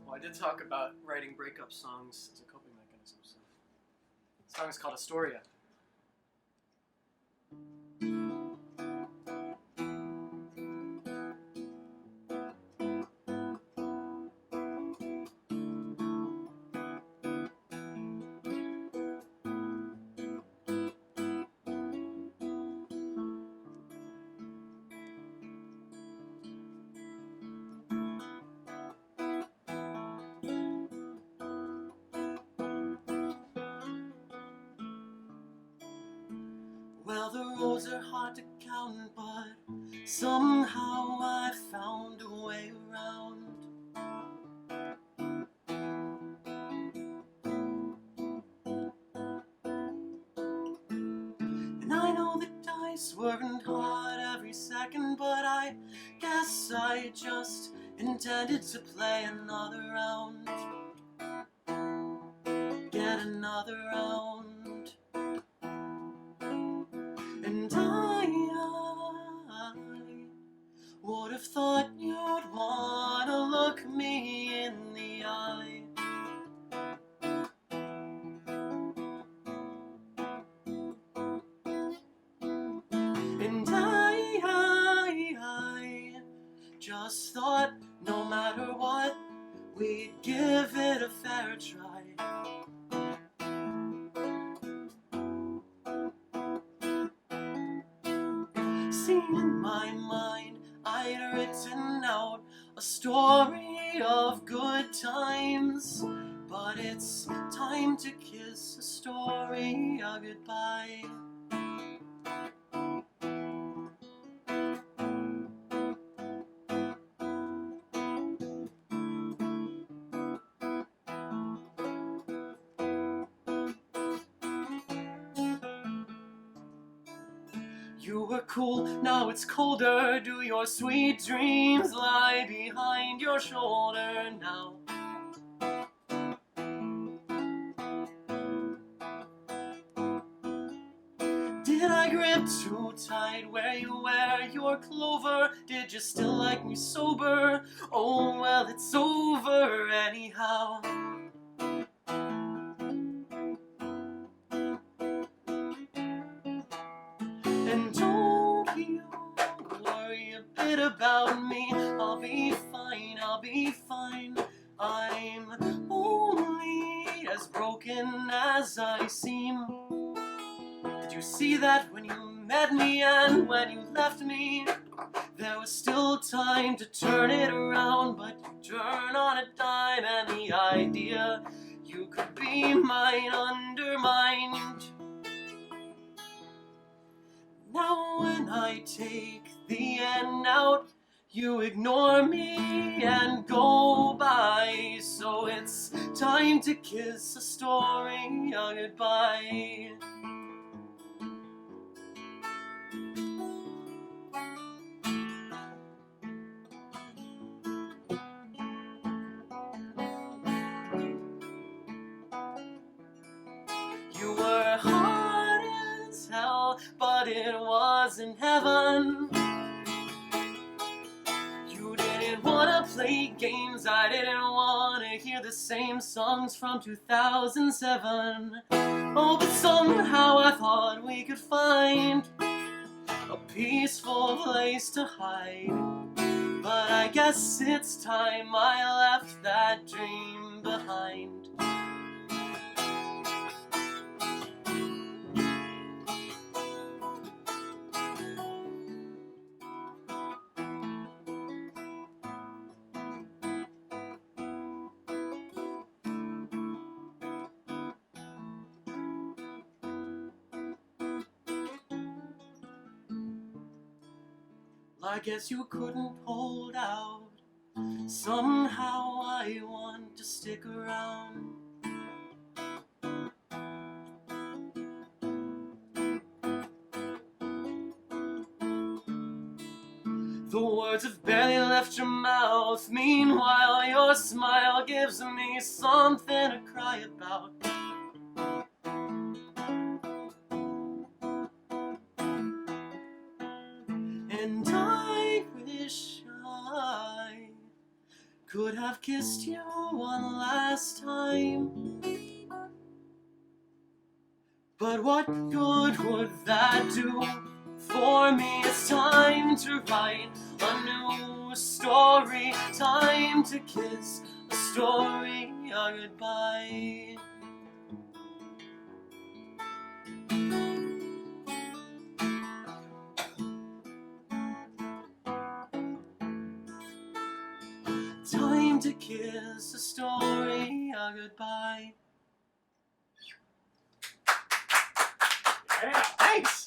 Well, I did talk about writing breakup songs as a coping mechanism. So, the song is called Astoria. Well, the roads are hard to count, but somehow I found a way around. And I know the dice weren't hard every second, but I guess I just intended to play another round. Get another round. And I would have thought you'd wanna look me in the eye. And I just thought no matter what, we'd give it a fair try. See, in my mind, I'd written out a story of good times, but it's time to kiss a story of goodbye. You were cool, now it's colder. Do your sweet dreams lie behind your shoulder now? Did I grip too tight where you wear your clover? Did you still like me sober? Oh well, it's over anyhow. And don't you worry a bit about me. I'll be fine, I'll be fine. I'm only as broken as I seem. Did you see that when you met me and when you left me? There was still time to turn it around, but you turn on a dime, and the idea you could be mine undermined. Now when I take the end out, you ignore me and go by. So it's time to kiss a story of goodbye. You were hard as hell, but it wasn't heaven. You didn't wanna play games. I didn't want to hear the same songs from 2007. Oh, but somehow I thought we could find a peaceful place to hide. But I guess it's time I left that dream behind. I guess you couldn't hold out. Somehow I want to stick around. The words have barely left your mouth. Meanwhile, your smile gives me something to cry about. And I wish I could have kissed you one last time. But what good would that do? For me, it's time to write a new story. Time to kiss a story of goodbye. Time to kiss a story of goodbye. Yeah, Thanks!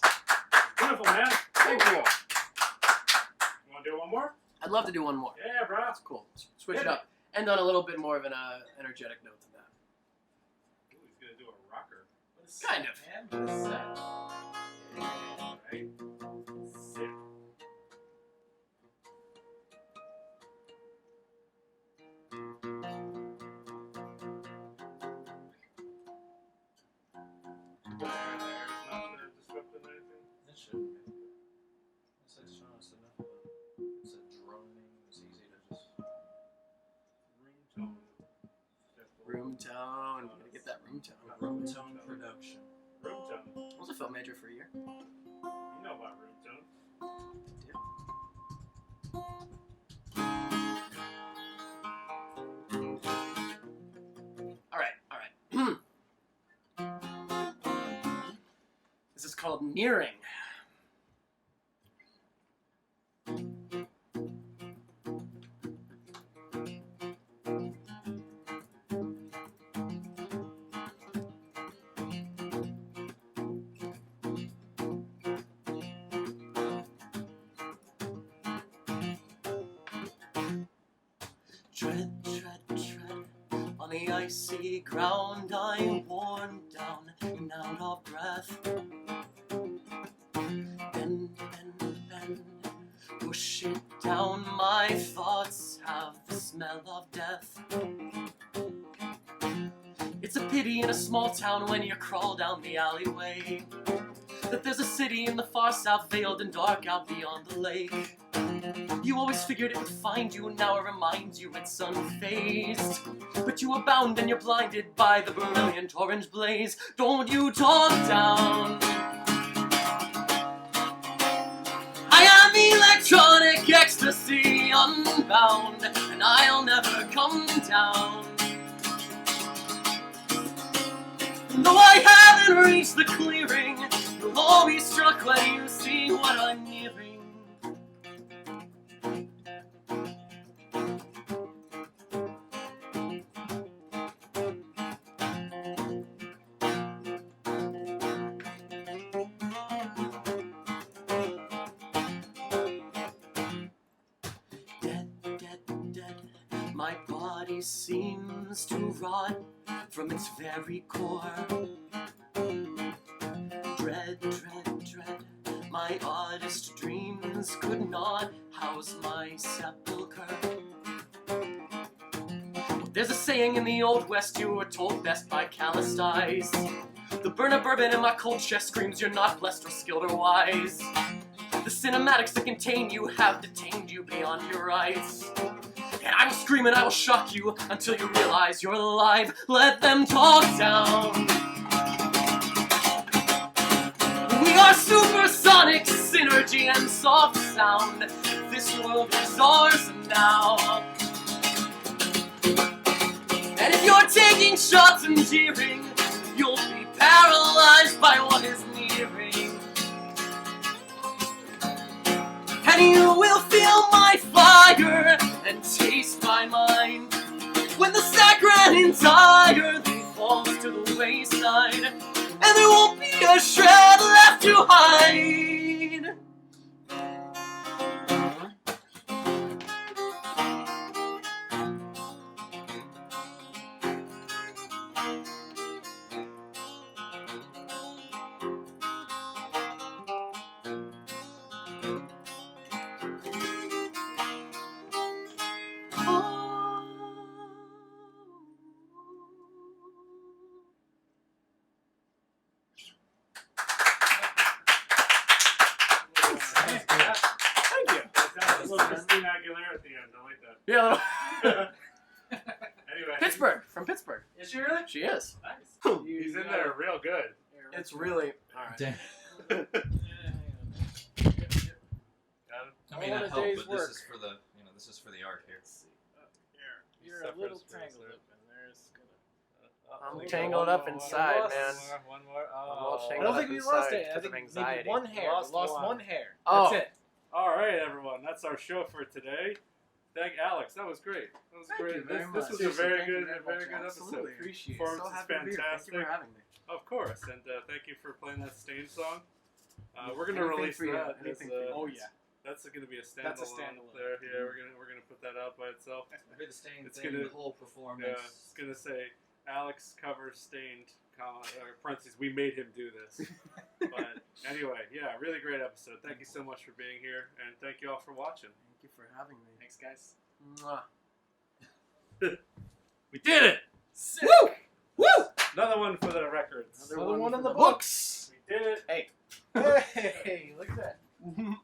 beautiful, man. Thank you. You want to do one more? I'd love to do one more. Yeah, bro. That's cool. Switch it up. End on a little bit more of an energetic note than that. Ooh, he's gonna do a rocker. Kind of. Right? Sick. There's nothing disrupting anything. That shouldn't be. It's showing us enough of it. It's a droning. It's easy to just. Room tone. Room tone. You gotta get that room tone. Room tone production. Room tone. I was a film major for a year. You know about room tone. Alright. This is called Nearing. Tread, tread, tread on the icy ground. I'm worn down and out of breath. Bend, bend, bend, push it down. My thoughts have the smell of death. It's a pity in a small town when you crawl down the alleyway that there's a city in the far south, veiled and dark out beyond the lake. You always figured it would find you, and now it reminds you it's unfazed. But you are bound and you're blinded by the brilliant orange blaze. Don't you talk down. I am electronic ecstasy unbound, and I'll never come down. Though I haven't reached the clearing, you'll all be struck when you see what I'm nearing. Dead, dead, dead, my body seems to rot from its very core. Dread, dread, dread, my oddest dreams could not house my sepulcher. There's a saying in the Old West, you were told best by calloused eyes. The burn of bourbon in my cold chest screams you're not blessed or skilled or wise. The cinematics that contain you have detained you beyond your rights. And I will scream and I will shock you until you realize you're alive. Let them talk down. We are supersonic synergy and soft sound. This world is ours now. And if you're taking shots and jeering, you'll be paralyzed by what is nearing. And you will feel my fire and taste my mind. When the saccharine entirely falls to the wayside, and there won't be a shred left to hide. Thank you. That was Christina Aguilera at the end. I like that. Yeah. Anyway, Pittsburgh, from Pittsburgh. Is she really? She is. Nice. he's in there real good. It's really. Alright. Damn. Got it? I may All not a help, day's but this work. is for the this is for the art here. You're a little tangled up in there. It's gonna... I'm tangled up inside, man. One more. I'm all I tangled don't up think we lost inside it. I because think of maybe anxiety. one hair. Lost Lost one. one hair. Oh. That's it. All right, everyone. That's our show for today. Thank Alex. That was great. That was Thank great. you very This much. was a very Seriously, good, thank you episode. Absolutely. Appreciate it. Performance So is happy to be here. Thank you fantastic. for having me. Of course, and thank you for playing that Stain song. We're gonna Anything release for you. that. Anything as, for you. Oh yeah. That's gonna be a standalone. That's a standalone. There, yeah. We're gonna put that out by itself. I heard the Stain It's thing, gonna- the whole Yeah, performance. it's gonna say Alex covers Stained, or parentheses. We made him do this. But anyway, yeah, really great episode. Thank you so much for being here, and thank you all for watching. Thank you for having me. Thanks, guys. Mwah. We did it! Woo! Woo! Another one for the records. Another one in the books. We did it. Hey, look at that.